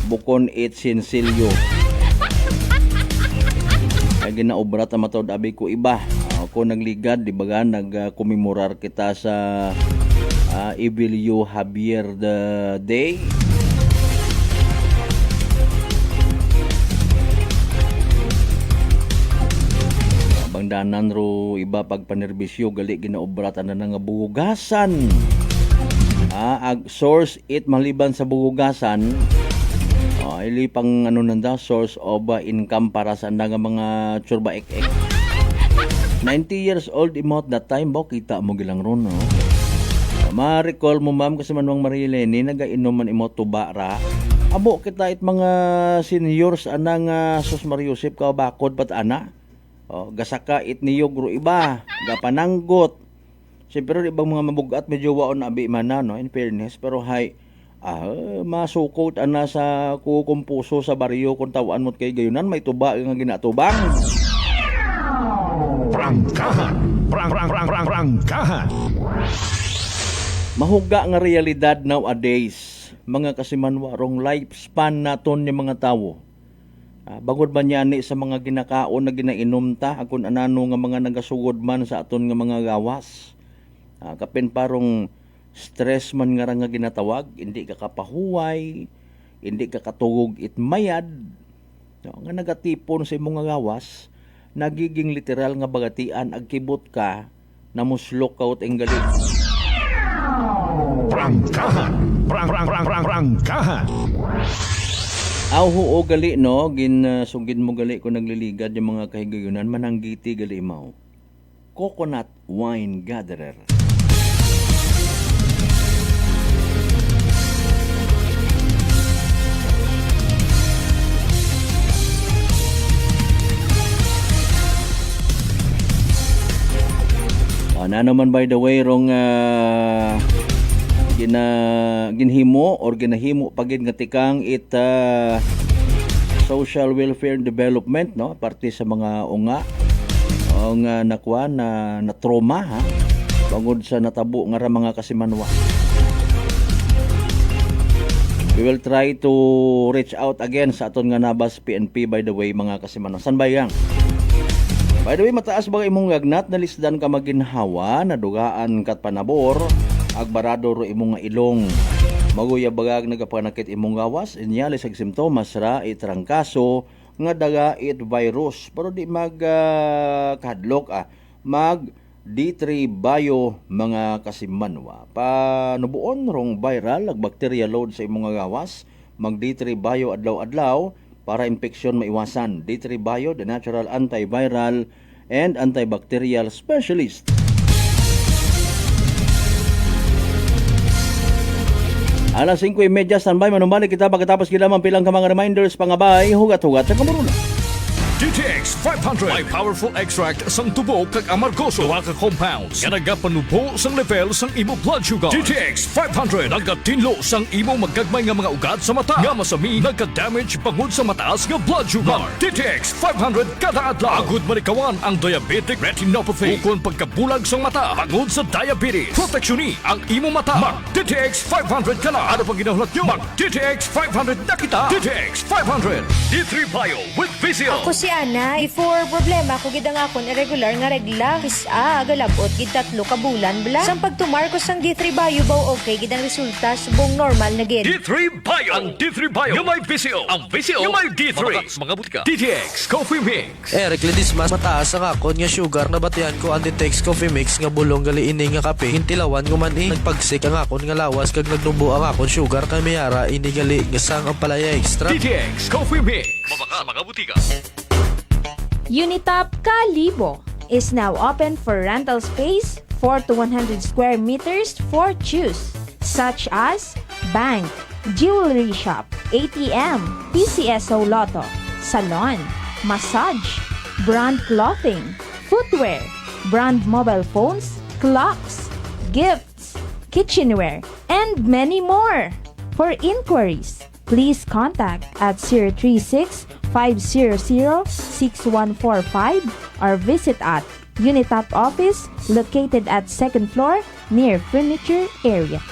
Bukon it sinsilyo. Ay ginaobra ta matod abi ko iba. Ako nagligad di baga nagkumemorar kita sa Evelio Javier the Day. Bangdanan ro iba pagpanerbisyo gali ginaobratan na nga buhugasan. Ag source it maliban sa buhugasan. Ili pang source of income para sa nga mga tsurba ek-ek. 90 years old imot that time bo kita mo gilang ron no. Ma-recall mo ma'am kasi manwang Marilene nagainom man imo tubara. Abo kita it mga seniors anang Sos Mario Josep ka bakod pat ana. Gasaka it niyog ro iba, gapananggot. Siyempre ibang mga mabugat medyo waon abi man no in fairness pero hay masukot ana sa kukumpuso sa baryo kung tawaan mo kay gayunan may tuba nga ginatubang. Prangkahan. Mahuga nga realidad nowadays, mga kasimanwa rong lifespan naton ni mga tawo. Bangod ba ni sa mga ginakaon na ginainom ta, akon anano nga mga nagasugod man sa aton nga mga gawas. Kapin parong stress man nga nga ginatawag, hindi ka kapahuway, hindi ka katugog itmayad. Nga nagatipon sa imong nga gawas, nagiging literal nga bagatian, agkibot ka, namuslok ka ut enggalit. Prangkahan. O gali no, ginsugid mo gali kung nagliligad yung mga kahigayunan, mananggiti gali mo. Coconut Wine Gatherer. Na naman by the way rong ginhimo or ginahimo pagid nga tikang social welfare development no parte sa mga unga o nga nakwa na trauma bangod sa natabo nga ra mga kasimanwa. We will try to reach out again sa aton nga nabas PNP by the way mga kasimanwa. San bayang? By the way, mataas ba imong gagnat na lisdan ka maginhawa na dugaan kat panabor agbarado ro imong nga ilong maguya bagag nagapanakit imong gawas inyali sa simptomas ra itrangkaso nga daga it virus pero di mag kadlok mag D3 bio mga kasimanwa panubuon rong viral ag bacteria load sa imong gawas mag D3 bio adlaw-adlaw para infeksyon maiwasan. D3 Bio, the natural antiviral and antibacterial specialist. Alas 5:30 standby manumali kita pagkatapos gilamang pilang ka mga reminders pangabay hugat-hugat sa kamuruna. DTX 500. May powerful extract sang tubo kag amargoso. Duha ka compounds nga nagapanubo sang level sang imo blood sugar. DTX 500 nagatinlo sang imo magagmay nga mga ugat sa mata. Nga masami nagka-damage pangod sa mataas nga blood sugar. DTX 500 kada adlaw. Agud marikawan ang diabetic retinopathy. Ukon pagkabulag sang mata pangod sa diabetes. Proteksyon ang imo mata. Mag DTX 500 ka na. Ano pang ginahulat nyo? Mag DTX 500 na kita. DTX 500. D3 Bio with Vizio. Ako si Ana. Before problema ko gid ang akon irregular nga regla. Kisa galabot gid 3 ka bulan bla. Sang pagtumar ko sang D3 Bio baw okay gid ang resulta subong normal na gid. D3 Bio. Ang D3 Bio yung may Vizio. Ang Vizio yung may D3. Mga butika. DTX Coffee Mix. Recledis mas mataas ang akon nga sugar na batian ko ang DTX Coffee Mix nga bulong gali ini nga kape. Hintilawan ko man nagpagsik ang akon nga lawas kag nagnubo ang akon sugar kay mayara ini gali nga sang ang palaya extra. DTX Coffee Mix. Mabaka mga butika. Unitop Kalibo is now open for rental space 4 to 100 square meters for choose, such as bank, jewelry shop, ATM, PCSO Lotto, salon, massage, brand clothing, footwear, brand mobile phones, clocks, gifts, kitchenware, and many more. For inquiries, please contact at 036-500-6145 or visit at Unitop office located at 2nd floor near furniture area.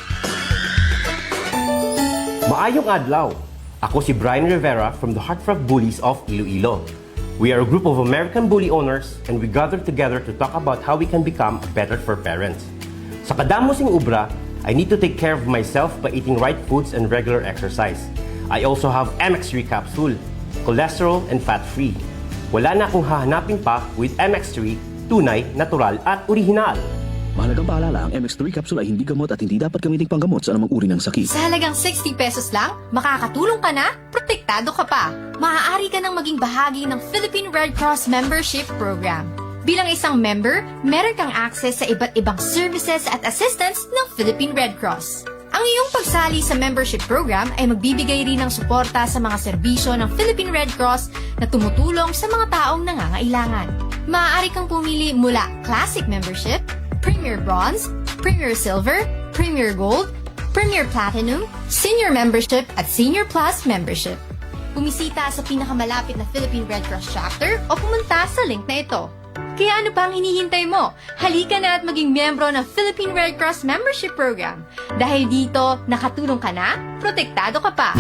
Maayong adlaw! Ako si Brian Rivera from the Heartfront Bullies of Iloilo. We are a group of American bully owners and we gather together to talk about how we can become better for parents. Sa kadamo sing ubra, I need to take care of myself by eating right foods and regular exercise. I also have MX3 capsule, cholesterol and fat-free. Wala na akong hahanapin pa with MX3, tunay, natural at orihinal. Mahalagang paalala, ang MX3 capsule ay hindi gamot at hindi dapat gamitin panggamot sa anumang uri ng sakit. Sa halagang 60 pesos lang, makakatulong ka na, protektado ka pa. Maaari ka nang maging bahagi ng Philippine Red Cross Membership Program. Bilang isang member, meron kang access sa iba't ibang services at assistance ng Philippine Red Cross. Ang iyong pagsali sa membership program ay magbibigay rin ng suporta sa mga serbisyo ng Philippine Red Cross na tumutulong sa mga taong nangangailangan. Maaari kang pumili mula Classic Membership, Premier Bronze, Premier Silver, Premier Gold, Premier Platinum, Senior Membership at Senior Plus Membership. Bumisita sa pinakamalapit na Philippine Red Cross chapter o pumunta sa link na ito. Kaya ano pa ang hinihintay mo? Halika na at maging miyembro ng Philippine Red Cross Membership Program. Dahil dito, nakatulong ka na, protektado ka pa.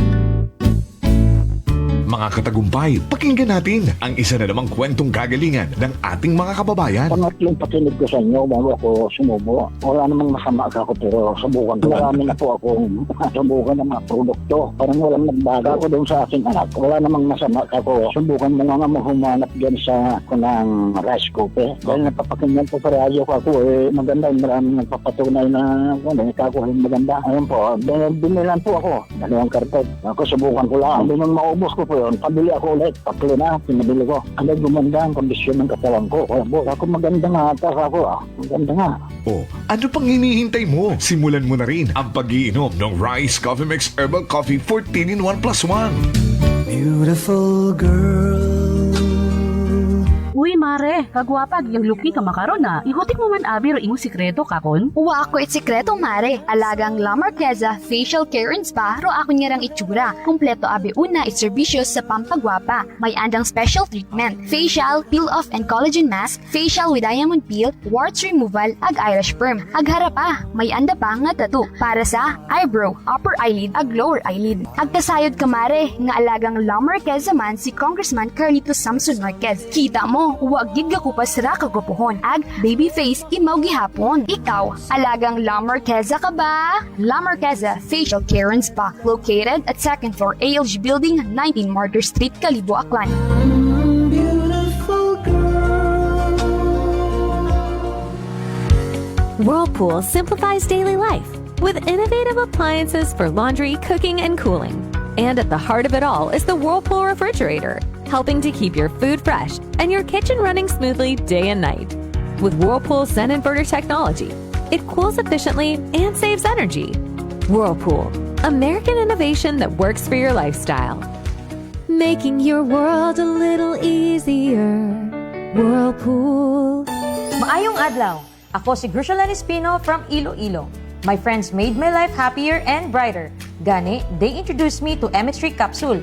Mga katagumpay, pakinggan natin ang isa na namang kwentong kagalingan ng ating mga kababayan. Pangatlong pakinig ko sa inyo bago ako sumubo. Wala namang masama ako pero subukan ko. Marami na po akong subukan ng mga produkto. Parang walang nagbaga ako doon sa aking anak. Wala namang masama ako. Subukan mo nga humanap dyan sa kunang rice cooker. Dahil napapakinggan ko sa radyo ko ako maganda. Maraming nagpapatunay na kakuhin maganda. Ayun po, binilan po ako. Dalawang kartod. Ako subukan ko lang. Hindi nang maubos ko po yun. Pabili ako ulit. Tatlo na, pinabili ko. Ano gumanda ang kondisyon ng katawan ko. Kaya po, ako maganda nga. Maganda nga. O, ano pang hinihintay mo? Simulan mo na rin ang pag-iinom ng Rice Coffee Mix Herbal Coffee 14 in 1 plus 1. Beautiful girl. Uy, mare, kagwapag yung luki ka makaron na. Igutik mo man abi ro imo sikreto kakon. Uwa ako it sikreto, mare. Alagang La Marqueza Facial Care and Spa ro ako niyarang itsura. Kompleto abi una it serbisyo sa pampagwapa. May andang special treatment. Facial, peel-off and collagen mask, facial with diamond peel, warts removal, ag eyelash perm. Ag harapa, may anda pa nga tattoo para sa eyebrow, upper eyelid, ag lower eyelid. Ag kasayod ka, mare, nga alagang La Marqueza man si Congressman Carlito Samson Marquez. Kita mo, huwag gid ka kupas ra kagupuhon. Ag baby face imaw gihapon. Ikaw, alagang La Marqueza ka ba? La Marqueza Facial Care and Spa, located at 2nd floor ALG Building, 19 Martyr Street, Kalibo, Aklan. Whirlpool simplifies daily life with innovative appliances for laundry, cooking, and cooling. And at the heart of it all is the Whirlpool refrigerator, helping to keep your food fresh and your kitchen running smoothly day and night. With Whirlpool Zen Inverter technology, it cools efficiently and saves energy. Whirlpool, American innovation that works for your lifestyle. making your world a little easier. Whirlpool. Maayong adlaw. Ako si Grushalan Espino from Iloilo. My friends made my life happier and brighter. Gani, they introduced me to MX3 capsule.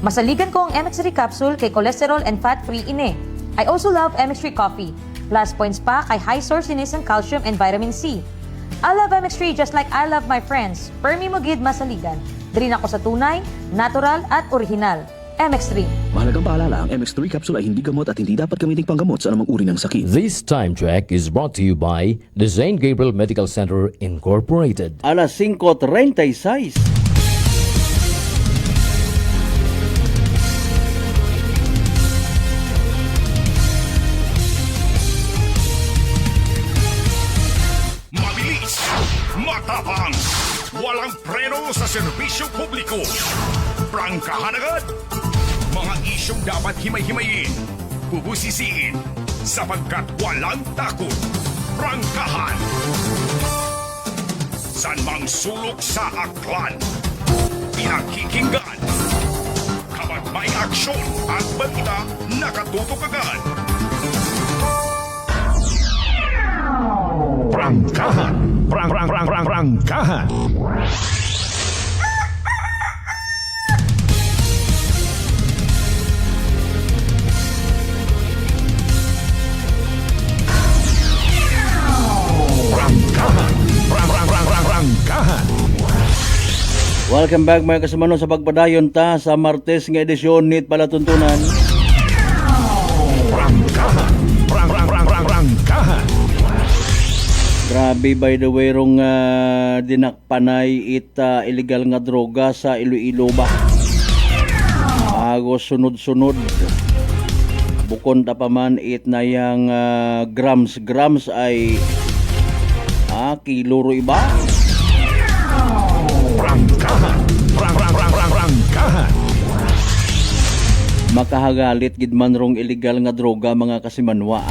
Masaligan ko ang MX3 capsule kay cholesterol and fat-free ine. I also love MX3 coffee. Plus points pa kay high source inis ng calcium and vitamin C. I love MX3 just like I love my friends. Permi mo gid masaligan. Diri ako sa tunay, natural at original. MX3. Mahalagang paalala, ang MX3 capsule ay hindi gamot at hindi dapat gamiting panggamot sa anumang uri ng sakit. This time check is brought to you by the St. Gabriel Medical Center Incorporated. Alas 5:36. Mabilis, matapang, walang preno sa serbisyo publiko. Prangkahan agad. Mga isyong dapat himay-himayin, bubusisiin, sapagkat walang takot. Prangkahan. San mang sulok sa aklan, pinakikinggan. Kapag may aksyon at balita, nakatutok agad. Prangkahan. Prangkahan. Prangkahan. Welcome back mga kasamano sa pagpadayon ta sa Martes nga edisyon nit palatuntunan. Prangkahan. Prangkahan. Grabe by the way rong dinakpanay illegal nga droga sa Iloilo ba. Agos sunod-sunod. Bukon ta pa man na yang grams ay kilo ro iba. Prangkahan. Prangkahan. Makahagalit gid man rong illegal nga droga mga kasimanwa.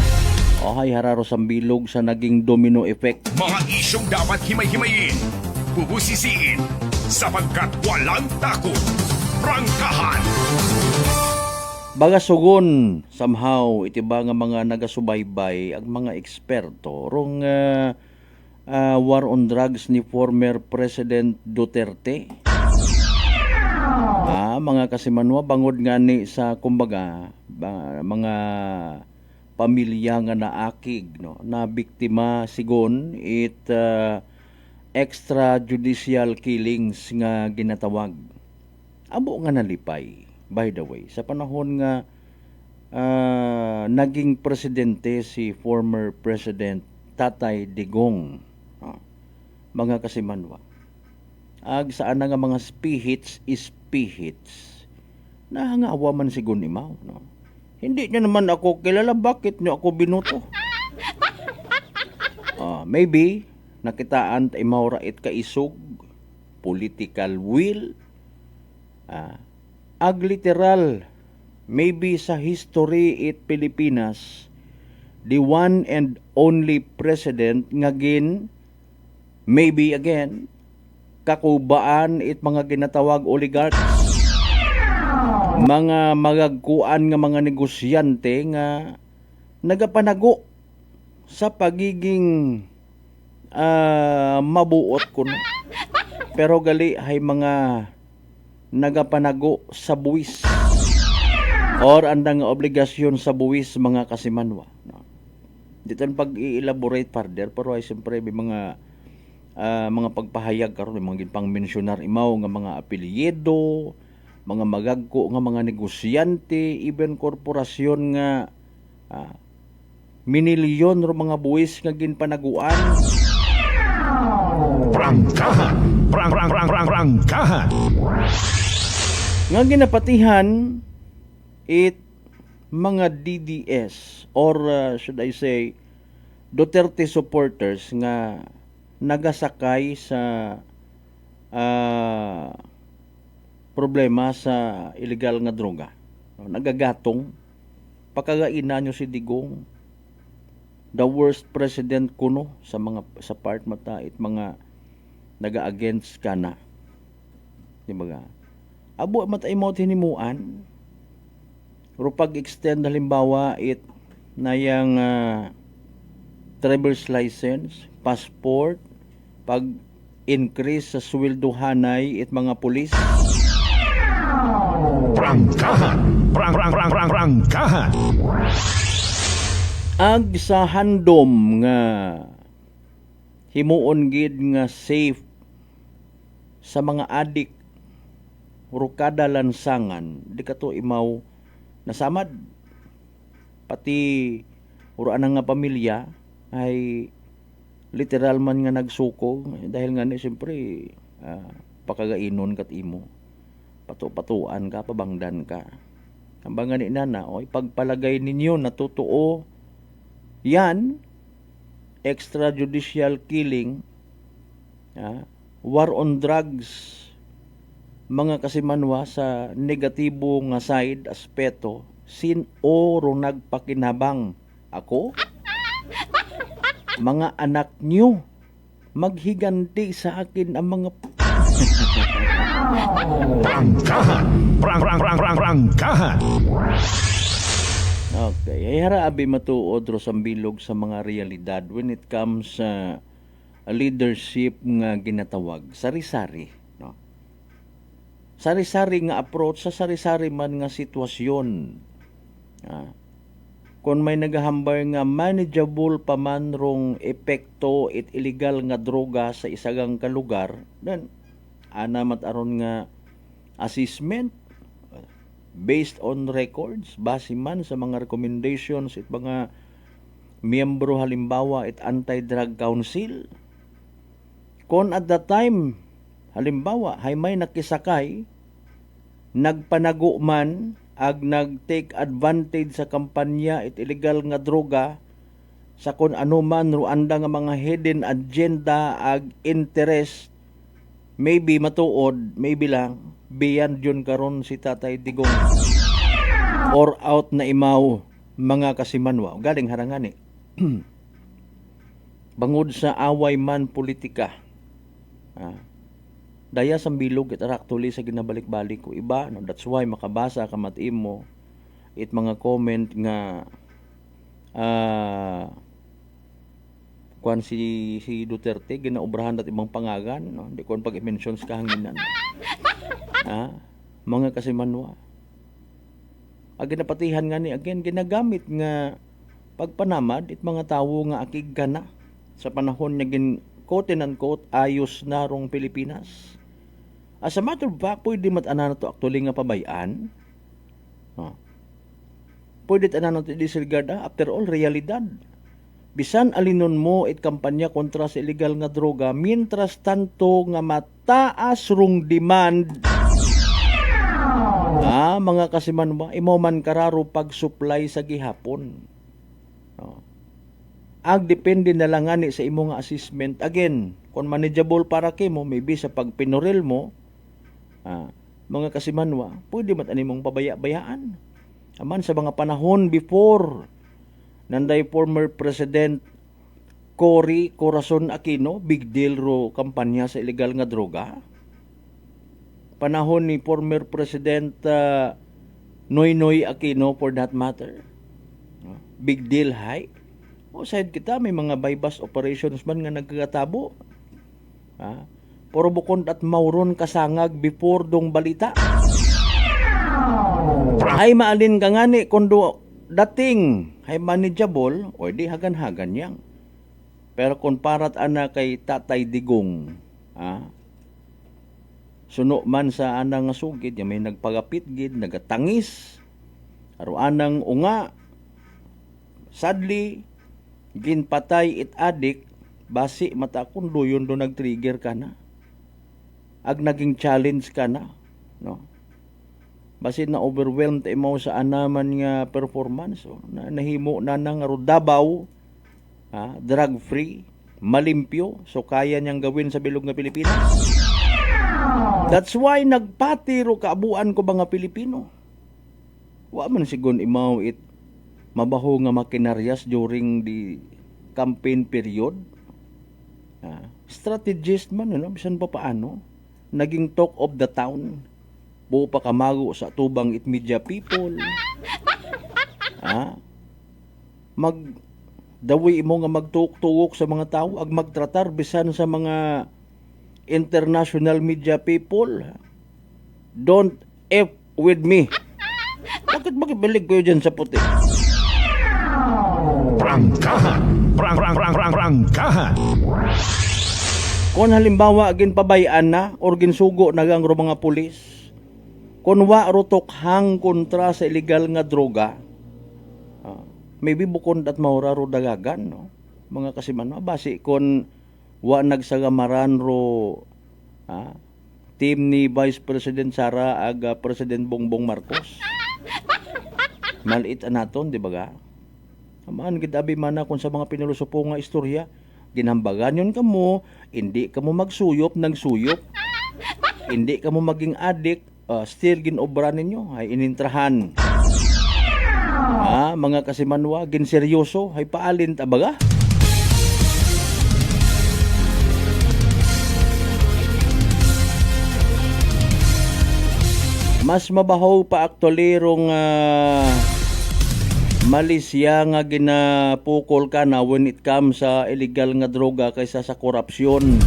Ohay hararo sambilog sa naging domino effect. Mga isyong dapat himay-himayin, bubusisiin, sapagkat walang takot. Prangkahan. Bagasugon somehow iti ba nga mga nagasubaybay ang mga eksperto rong war on drugs ni former President Duterte. Mga kasimanwa bangod nga ni sa kumbaga mga pamilya nga naakig na biktima sigon extrajudicial killings nga ginatawag. Abo nga nalipay by the way sa panahon nga naging presidente si former President Tatay Digong. Mga kasimanwa. Saan na nga mga spihits na hangawa man sigon imaw. No? Hindi niya naman ako kilala. Bakit niyo ako binuto? Maybe nakitaan imaw rait kaisog political will literal maybe sa history Pilipinas the one and only president nga maybe again kakubaan mga ginatawag oligarchs, mga magagkuan nga mga negosyante nga nagapanago sa pagiging mabuot kuno. Pero gali hay mga nagapanago sa buwis or andang obligasyon sa buwis mga kasimanwa. Dito pag-i-elaborate further pero ay siyempre may mga pagpahayag karon mga ginpang-mensionar imaw nga mga apelyido, mga magagko nga mga negosyante, even korporasyon nga minilyon ro mga buwis nga ginpanaguan. Prangkahan. Prangkahan. Nga ginapatihan mga DDS or should I say Duterte supporters nga nagasakay sa problema sa illegal nga droga. Nagagatong pagkagaina nyo si Digong, the worst president kuno sa part mata mga naga-against kana. Di ba? Abo matay mo tinimuan Pero pag-extend halimbawa na yung driver's license, passport, pag-increase sa sweldohanay mga pulis. Prangkahan. Prangkahan. Ag sa handom nga himuon gid nga safe sa mga adik rukada lansangan di kato imaw nasamad pati uraan nga pamilya ay literal man nga nagsuko dahil nga ni siyempre pakagainon kat imo patuan ka pabangdan ka ambangan ni nana oy pagpalagay ninyo na totoo yan extrajudicial killing, war on drugs, mga kasimanwa sa negatibo nga side, aspeto, sin oro nagpakinabang. Ako? Mga anak nyo, maghiganti sa akin ang mga... Prangkahan. Prangkahan. Okay, ay haraabi matuod ro sa bilog sa mga realidad when it comes sa leadership nga ginatawag sari-sari, no? Sari-sari nga approach sa sari-sari man nga sitwasyon. Kung may nagahambar nga manageable pa man rong epekto it illegal nga droga sa isagang kalugar, then ana mat-aron nga assessment based on records, base man sa mga recommendations at mga miyembro halimbawa at anti-drug council. Kung at that time, halimbawa, hay may nakisakay, nagpanago man, ag nag-take advantage sa kampanya at illegal nga droga, sa kung ano man ruanda nga mga hidden agenda ag interest, maybe matuod, maybe lang, beyond yun karon si Tatay Digong or out na imaw mga kasimanwa galing harangani bangod sa away man politika daya sa bilog at actually sa ginabalik-balik ko iba no? That's why makabasa ka matim mo it mga comment nga kuan si Duterte ginaobrahan at ibang pangagan no? Di kon pag-mentions kahanginan mga kasimanwa ginapatihan nga ni again ginagamit nga pagpanamad it mga tawo nga akig gana sa panahon nga quote and unquote ayos na rong Pilipinas. As a matter of fact pwede mat-ana na to actually nga pabayaan pwede tanan nato disregard after all realidad bisan alinon mo it kampanya kontra sa illegal nga droga mientras tanto nga mataas rong demand mga kasimanwa imo man kararo pag-supply sa gihapon ag depende na lang ani sa imo nga assessment again kung manageable para kimo maybe sa pagpinorel mo mga kasimanwa pwede mat animong pabaya-bayaan aman sa mga panahon before nanday former President Cory Corazon Aquino big deal ro kampanya sa illegal nga droga panahon ni former President Noynoy Aquino for that matter. Big deal high. O side kita may mga bypass operations man nga nagkakatabo. Puro bukod at mauron kasangag before dong balita. Ay maalin ka ngani kundo dating ay manageable o di hagan-hagan yang. Pero kung parat ana kay Tatay Digong, suno man sa anang sugid may nagpagapit gid nagatangis aro anang unga sadly ginpatay it adik basi mata kun doyon do nag-trigger ka na ag naging challenge ka na no basi na overwhelmed imo sa anaman nga performance na nahimo na nang aro Davao drug free malimpyo so kaya niyang gawin sa bilog nga Pilipinas. That's why nagpati ro kaabuan ko mga Pilipino. Wa man sigon imaw it mabaho nga makinaryas during the campaign period. Strategist man bisan pa paano naging talk of the town. Buo pa kamago sa tubang it media people. Magdawi mo nga magtuok-tuok sa mga tao ag magtratar bisan sa mga international media people. Don't F with me. Bakit makibilig kayo dyan sa puti? Prangkahan. Prangkahan. Kung halimbawa ginpabayaan na or ginsugo na gang mga pulis, kung wa rotokhang kontra sa illegal nga droga, maybe bukod at maura ro dagagan, no? Mga kasiman, basi kung wa nagsagamaran ro team ni Vice President Sara ag President Bongbong Marcos. Maliit naton, di ba ga? Amaan gid abi mana kung sa mga pinulusupo nga istorya, ginhambagan yun kamo, hindi kamo magsuyop ng suyop, hindi kamo maging adik, still ginobra ninyo, ay inintrahan. Mga kasimanwa, ginseryoso, ay paalin tabaga. Mas mabahaw pa actually rong Malaysia nga ginapukol ka na when it comes sa illegal nga droga kaysa sa korupsyon.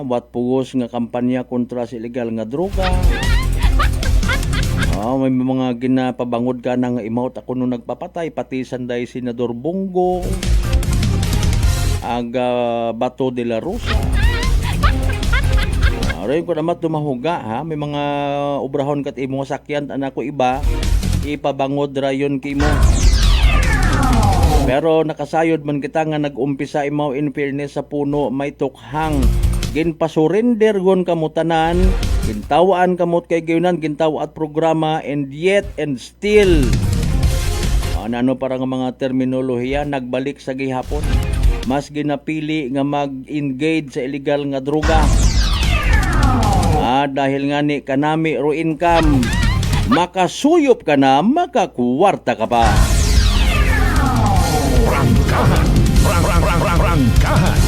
Wat pugos nga kampanya kontra sa illegal nga droga. May mga ginapabangod ka na nga imawt ako nung nagpapatay, pati sanday Senador Bongo, Bato de la Rosa. Rin ko naman tumahuga, may mga obrahon kat imo sakyan, anako iba, ipabangod rayon kimo. Pero nakasayod man kita nga nag-umpisa imaw in fairness sa puno, may tukhang. Ginpasurrender gon kamutanan, gintawaan kamot kay gayunan, gintawa at programa, and yet and still. Ano parang mga terminolohiya, nagbalik sa gihapon. Mas ginapili nga mag-engage sa illegal nga droga. Dahil nga ni kanami ro income, makasuyop ka na, makakuwarta ka pa. Prangkahan. Prangkahan.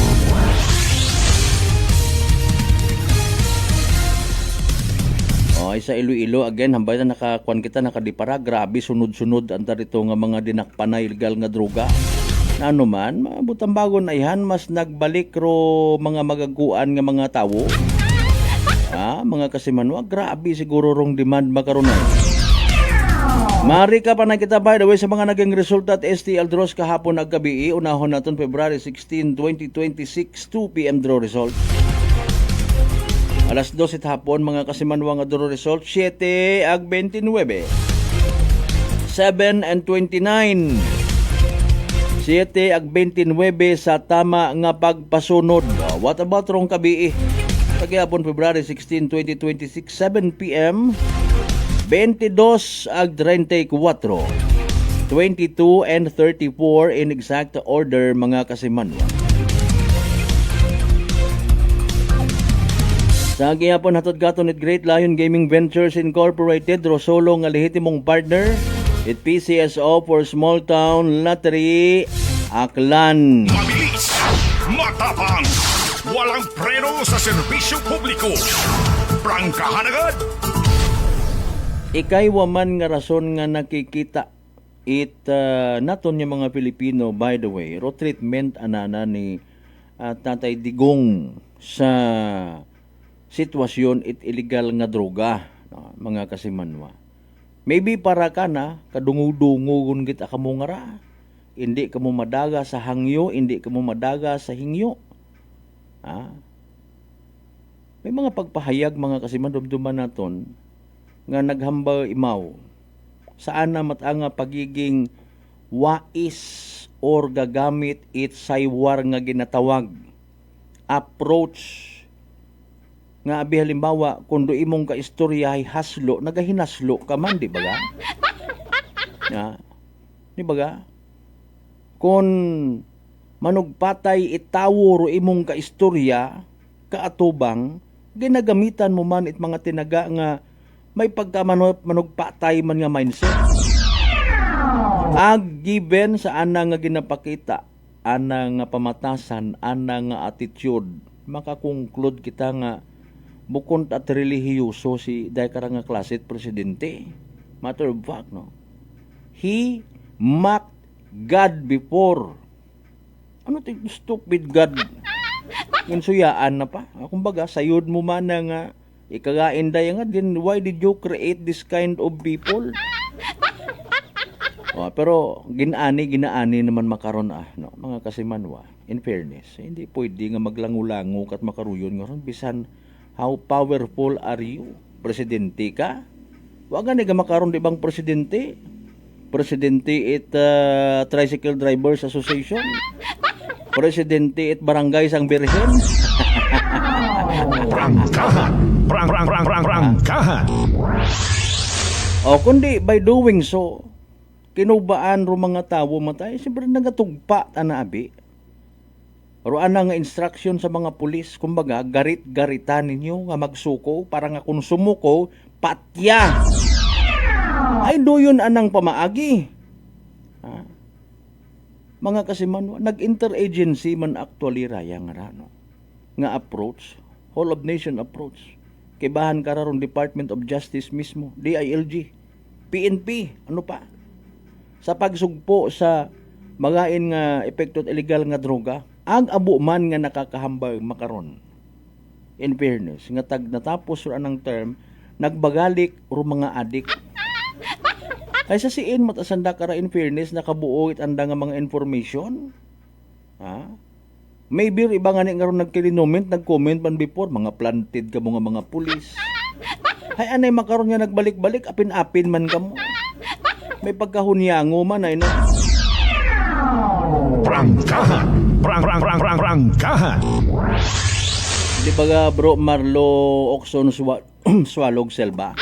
Sa Iloilo again, hambay na nakakuan kita, nakadipara, grabe sunod-sunod anta rito nga mga dinakpan na illegal nga droga. Na ano man, mabutang bagon ayhan, mas nagbalik ro mga magaguan nga mga tawo. Mga kasimanwa, grabe siguro rong demand makaroon na. Mari ka pa na kita, by the way, sa mga naging resulta at STL draws kahapon ag gabi. Unahon natin February 16, 2026, 2 p.m. draw result. Alas 12 hapon, mga kasimanwa nga draw result, 7 ag 29, 7 and 29. 7 ag 29 sa tama nga pagpasunod. What about rong kabii? Kagihapon February 16, 2026, 7 p.m. 22 ag 34. 22 and 34 in exact order, mga kasimanwa. Sa gihapon hatod gaton at Great Lion Gaming Ventures Incorporated, Rosolo nga lehitimong partner at PCSO for Small Town Lottery, Aklan. Mabilis, matapang, walang preno sa serbisyo publiko. Prangkahan agad! Ikay waman nga rason nga nakikita naton yung mga Pilipino, by the way, ro treatment anana ni Tatay Digong sa sitwasyon it illegal nga droga, mga kasimanwa. Maybe para ka na kadungo-dungo git ka mo ngara. Hindi ka mo madaga sa hangyo, hindi ka mo madaga sa hingyo. May mga pagpahayag, mga kasimandomduman naton nga naghamba imaw saan na matanga pagiging wais or gagamit it saywar nga ginatawag approach nga abi halimbawa kung do imong kaistorya ay haslo, nagahinaslo ka man, di ba ga? Di ba ga? Kung manugpatay itawo ro imong kaistorya, kaatubang, ginagamitan mo man it mga tinaga nga may pagkamanugpatay man nga mindset. Given sa ana nga ginapakita, ana nga pamatasan, ana nga attitude, makakonclude kita nga bukod at relihiyoso si dahi karang nga klasit presidente. Matter of fact, no? he mocked God before. Ano to stupid God? Insuyaan na pa. Kumbaga, sayod mo man na nga ikagain daya nga, then why did you create this kind of people? Pero ginaani naman makaron no? Mga kasimanwa, in fairness, hindi pwede nga maglangulango at makaruyon nga ron, bisan how powerful are you? Presidente ka? Wag nga makaron di bang presidente? Presidente at Tricycle Drivers Association? Presidente at Barangay Sang Birhen? Prangkahan. O kundi by doing so, kinubaan ro mga tawo matay, siyempre nagatugpa tanaabi. Ro ana nga instruction sa mga pulis, kumbaga garit-garitan ninyo nga magsuko para nga kung sumuko, patya. Ay doyon anang pamaagi. Mga kasiman, nag-interagency man actually raya nga approach, whole of nation approach. Kibahan kararong Department of Justice mismo, DILG, PNP, ano pa? Sa pagsugpo sa magain nga epekto at illegal nga droga, ang abo man nga nakakahambal makaron. In fairness, nga tag natapos ro anang term, nagbagalik ro mga adik. Ay sa siin matasanda kara in fairness nakabuo it anda nga mga information. Maybe iba nga nga ron nag-comment man before, mga planted ka mga pulis. Hay anay makaron nga nagbalik-balik, apin-apin man ka mo. May pagkahunyango man ay no. Prangkahan. Prangkahan. Di ba ga bro Marlo Oxon Swalog Selva?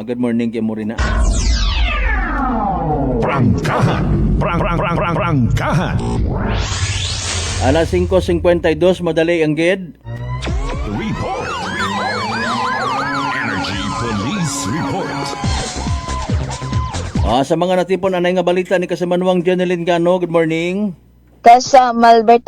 Good morning kay Morina. Prangkahan. Prangkahan. Alas 5:52, madali ang gid. Report. Energy Police Report. Sa mga natipon anay nga balita ni Kasamanwang Janeline Gano, good morning. Kasa Malbert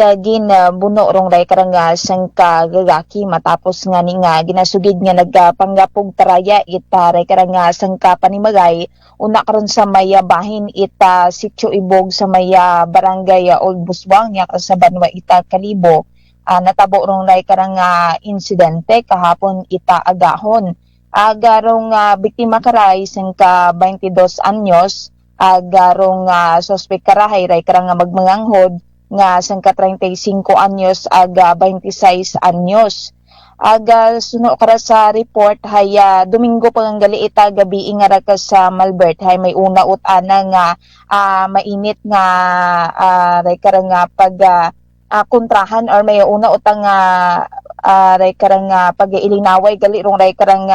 buno rong ray karang sang kagagaki matapos nga ni nga ginasugid nga nagpanggapog taraya ita ray karang sang panimagay una karon sa maya bahin ita Sitio Ibog sa maya barangay Old Buswang nya sa Banwa ita Kalibo. Natabo rong ray karang insidente kahapon ita agahon. Agarong biktima karay sang ka 22 anyos agarong suspect karahay ray karang magmanganghod nga sang ka 35 anyos aga 26 anyos. Aga suno kara sa report hay Domingo pangali ita gabi ingara ka sa Malbert hay may una utana nga mainit nga ray karang pag kontrahan or may una utang ray karang pag-ilinaway gali rong ray karang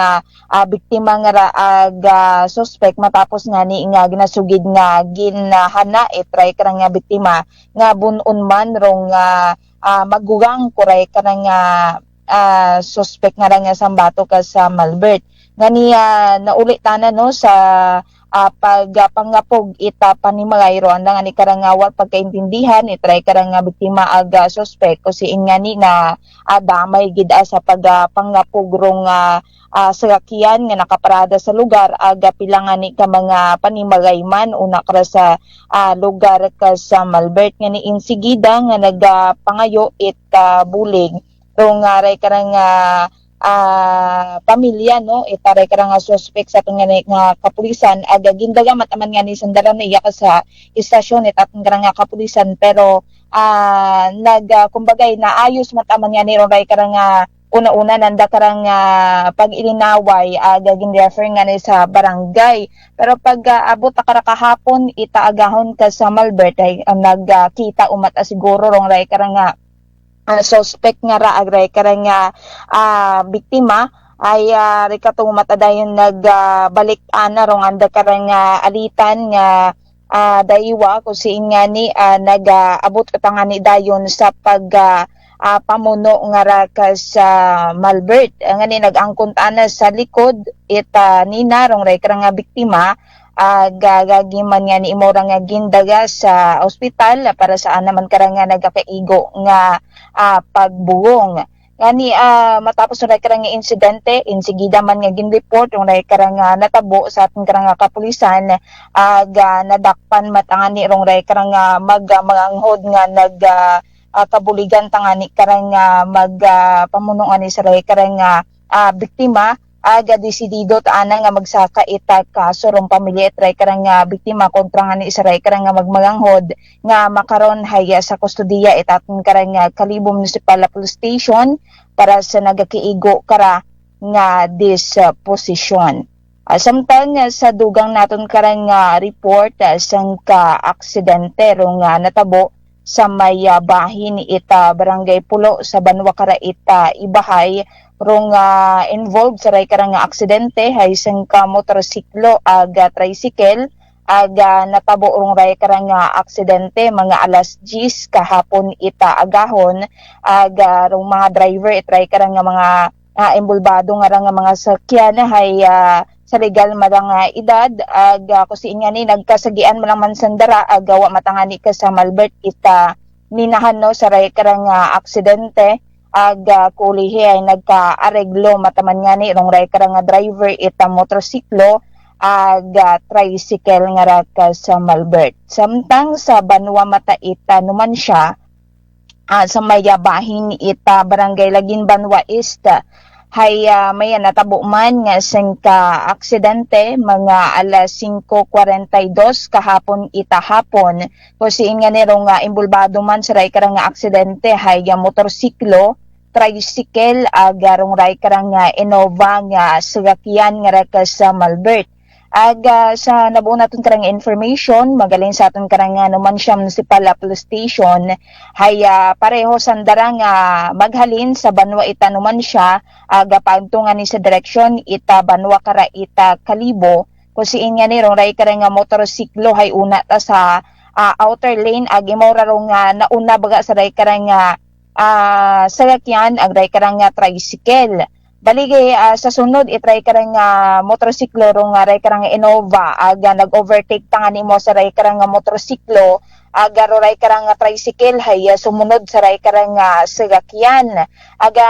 biktima nga suspect matapos nga ni nga ginasugid nga ginhana ray karang biktima nga bunon man rong magugang ko ray karang suspect nga nga sambato ka sa Malbert ngani naulit tanan no sa pagpangapog ita panimagay ro anda nga ni karangawat pagkaintindihan itry karang biktima aga suspect o si ingani na damay gid sa pagpangapog rong sakakian nga nakaparada sa lugar aga pilangan ni ka mga panimagay man una kara sa lugar ka sa Malbert nga ni insigida nga nagapangayo ita bulig rong ray karang pamilya no itaray karang suspect sa tunga nga kapulisan aga gindaga mataman nga ni sandaran iya ka sa istasyon at karang kapulisan pero kumbagay naayos mataman nga ni ray karang una-una nanda karang pag-ilinaway aga gin-refer nga ni sa barangay pero pag abot kara kahapon itaagahon ka sa Malbert ay nagkita umat siguro rong ray karang suspect nga ra agray karang biktima ay rikatong matadayon nagbalik ana rong anda karang alitan nga daiwa kung siin nga ni nag-abot katangani dayon sa pag pamuno nga ra ka sa Malbert nga ni nag-angkon ana sa likod ita nina rong ray karang biktima gagagiman nga ni imo nga gindaga sa ospital para saan naman karang nagakaigo nga pagbuwong Gani matapos ray karang nga insidente, insigida man nga gin-report yung ray karang natabo sa ating karang kapulisan nadakpan matangani rong ray karang maganghod nga kabuligan tangani karang pamunong ani sa ray karang biktima desidido taana nga magsaka ita kaso rong pamilya itray karang biktima kontra nga ni Israel karang magmaganghod nga makaron haya sa kustudiya itaton karang Kalibo Municipal Police Station para sa nagakiigo kara nga disposition. Samtang sa dugang naton karang report sang ka aksidente rong natabo sa may bahin ita Barangay Pulo sa Banwa Kara ita Ibahay rong involved sa ray karang aksidente hay sang ka motorsiklo tricycle natabo rong ray karang aksidente mga alas 10 kahapon ita agahon rong mga driver itray karang mga embulbado nga mga sakyan hay sa legal marang edad kusiin nga ni nagkasagian man sandara gawa matangani ka sa Malbert ita ninahan no sa ray karang aksidente kulihi ay nagka-areglo mataman nga ni rong ray karang driver ita motorsiklo tricycle nga raka sa Malbert. Samtang sa Banwa Mata ita numan siya sa mayabahin ita Barangay Lagin Banwa East hay may natabo man nga sang ka aksidente mga alas 5:42 kahapon ita hapon kusiin nga nirong imbulbado man sa ray karang aksidente hay motorsiklo tricycle garong ray karang Innova nga sasakyan nga raka sa Malbert. Sa nabuo naton karang information magaling sa aton karang Numan Siya Municipal Police Station hay pareho sandara nga maghalin sa Banwa ita Numan Siya gapadto nga ni sa direksyon ita Banwa Kara ita Kalibo kusiin nga ni rong ray karang motorsiklo hay una ta sa outer lane mora rong nauna baga sa ray karang sasakyan ray karang tricycle. Baligay sa sunod itry karang motorsiklo rong ray karang Innova nag-overtake tangani mo sa ray karang motorsiklo garo ray karang tricycle hay sumunod sa ray karang sasakyan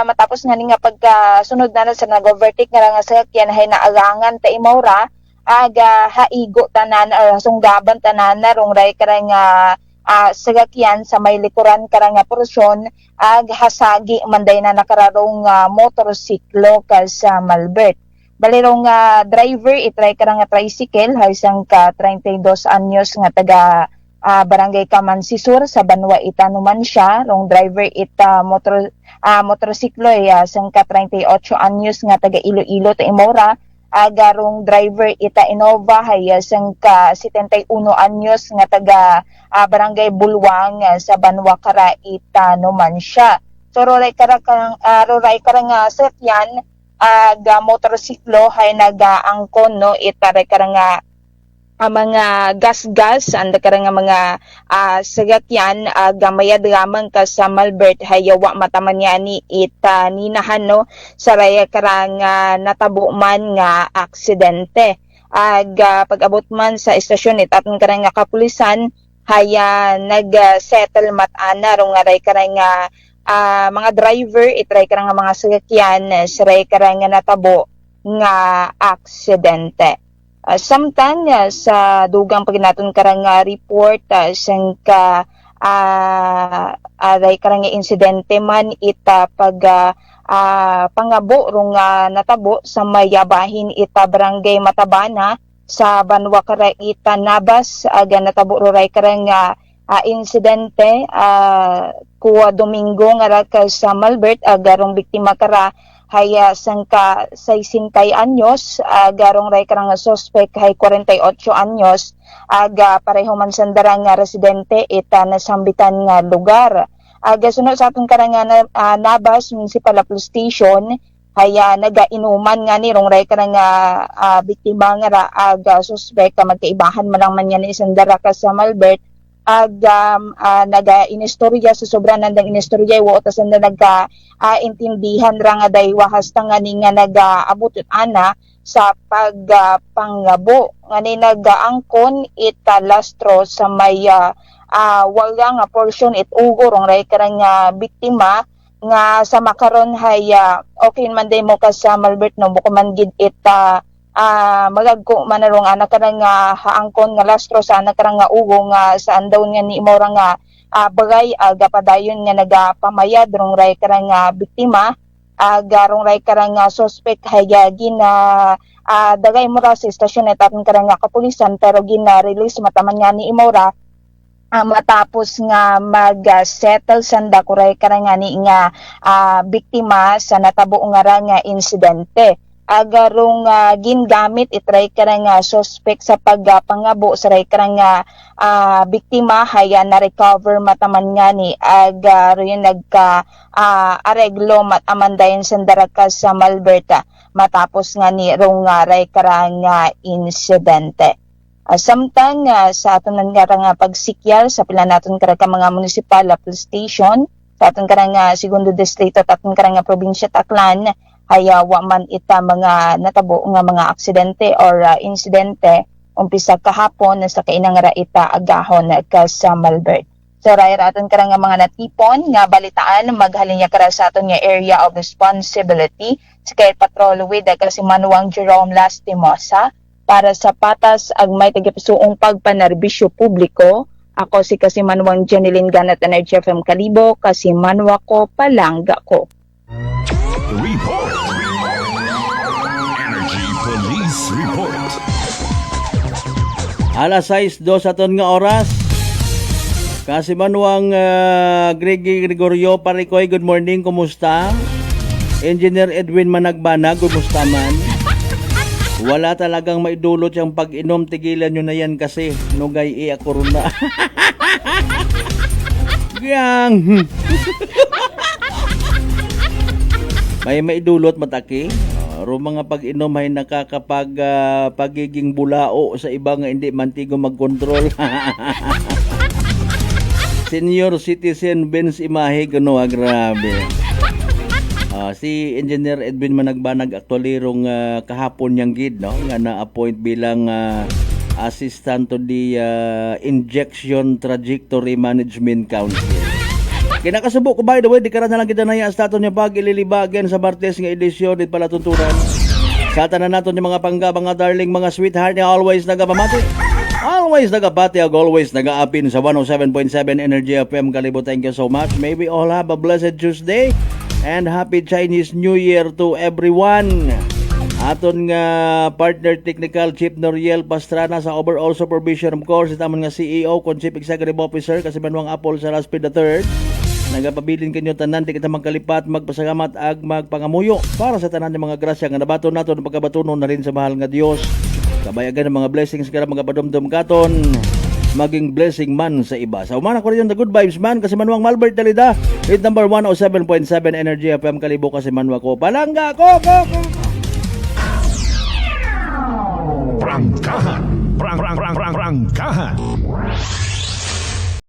matapos nga ni nga pagkasunod na sa nag-overtake nga sasakyan hay naagangan ta imora haigo tanan sunggaban tanan rong ray karang sasakyan sa may likuran karang porsyon hasagi manday na nakararong motorsiklo ka sa Malbert. Balirong driver itry karang tricycle hay sang ka 32 anyos nga taga Barangay Kamansisur sa Banwa ita Numan Siya rong driver ita motorsiklo sang ka 38 anyos nga taga Iloilo ta Imora garong driver ita Innova hay sang ka 71 anyos nga taga Barangay Bulwang sa Banwa Kara ita Numan Siya. So roray karang sakyan motorsiklo hay nagaangkon no ita ray karang mga gas-gas and karang mga sasakyan gamayad lamang ka sa Malbert hayawa mataman niya ni ita ninahan no sa raya karang natabo man nga aksidente pag-abot man sa estasyon itatong karang kapulisan haya nag-settle matana rong ray karang mga driver itray karang mga sasakyan sa raya karang natabo nga aksidente. Samtang sa dugang paginaton karang report sang ka aray karang insidente man ita pag pangabo rong natabo sa mayabahin ita Barangay Matabana sa Banwa Kara ita Nabas natabo roray karang insidente kuwa Domingo nga raka sa Malbert garong biktima kara haya sangka 60 anyos garong ray karang suspect hay 48 anyos pareho man sandara nga residente ita nasambitan nga lugar sunod sa atong karang Nabas Municipal Police Station haya nagainuman nga ni rong ray karang biktima nga suspect magkaibahan man lang man yan isandara ka sa Malbert naga-inistorya sa sobrang nandang inistorya wa utasan na intindihan ra nga day wahas tangani nga nagaabot ana sa pagpangabo nga ni nagaangkon ita lastro sa may wala nga portion it ugo rong ray karang biktima nga sa makaron hay okay man day mo ka sa Malbert no buko man gid ita magagko manarong anak karang haangkon nga lastro sa anak karang nga ugo nga saan daw nga ni mora nga bagay gapadayon nga nagapamayad rong ray karang biktima garong ray karang suspect hayagi na dagay mura sa istasyon at aton karang kapulisan pero gina-release mataman nga ni Imora matapos nga mag-settle sanda kuray karang ni nga biktima sa natabo nga ra nga insidente. Agarong gingamit itray karang suspect sa pagpangabo sa ray karang biktima haya na recover mataman nga ni agaro yung nagka areglo matamandayon sandara ka sa Malberta matapos nga ni rong ray karang insidente. Samtang sa aton nga pagsikyal sa pila naton karang mga municipal police station sa aton karang segundo distrito at aton karang probinsya Taclan hayawa man ita mga natabo nga mga aksidente or insidente umpisa kahapon sa kainang ra ita agahon ka sa Malbert. So rayra aton karang mga natipon nga balitaan maghalinya kara sa aton nga area of responsibility sa kay patrol with si Manuang Jerome Lastimosa para sa patas ag may tagapasuong pagpanerbisyo publiko. Ako si kasi Manuang Janeline Ganat Energy FM Kalibo, kasi Manwa ko palangga ko. Report. Energy Police Report. Alas 6:02 aton nga oras. Kasi Manuang Gregorio Parikoy, good morning, kumusta? Engineer Edwin Managbanag, kumusta man? Wala talagang maidulot yung pag-inom, tigilan nyo na yan kasi nugay ako rin na. Gang! May maidulot mataki. Mga pag-inom ay nakakapag pagiging bulao sa iba nga hindi mantigo mag-control. Senior citizen Benz Imahe, gano grabe. Si Engineer Edwin Managbanag actually rong kahapon niyang gid no nga na-appoint bilang assistant to the Injection Trajectory Management Council. Kinakasubo ko by the way di karan na lang kita naya sa aton niya pag ililibagan sa Martes nga edisyon dit pala tuntunan. Sa tanan naton ni mga pangga mga darling mga sweetheart ni always nagapamati. Always nagapati ag always nagaapin sa 107.7 Energy FM Kalibo. Thank you so much. May we all have a blessed Tuesday. And happy Chinese New Year to everyone. Aton nga partner technical Chief Noriel Pastrana sa overall supervision of course itamon nga CEO kon Chief Executive Officer kasi Manuang Apple sa Raspi III. Nagapabilin kanyo tanan di kita magkalipat magpasalamat ag magpangamuyo para sa tanan ng mga grasya nga nabaton naton pagkabatunon na rin sa mahal nga Dios. Kabayagan ng mga blessings kara mga padumdum katon. Maging blessing man sa iba. Sa umana ko rin yung the good vibes man kasi Manuang Malbert Dalida with number 107.7 Energy FM Kalibo kasi Manwa ko palangga ko. Prangkahan.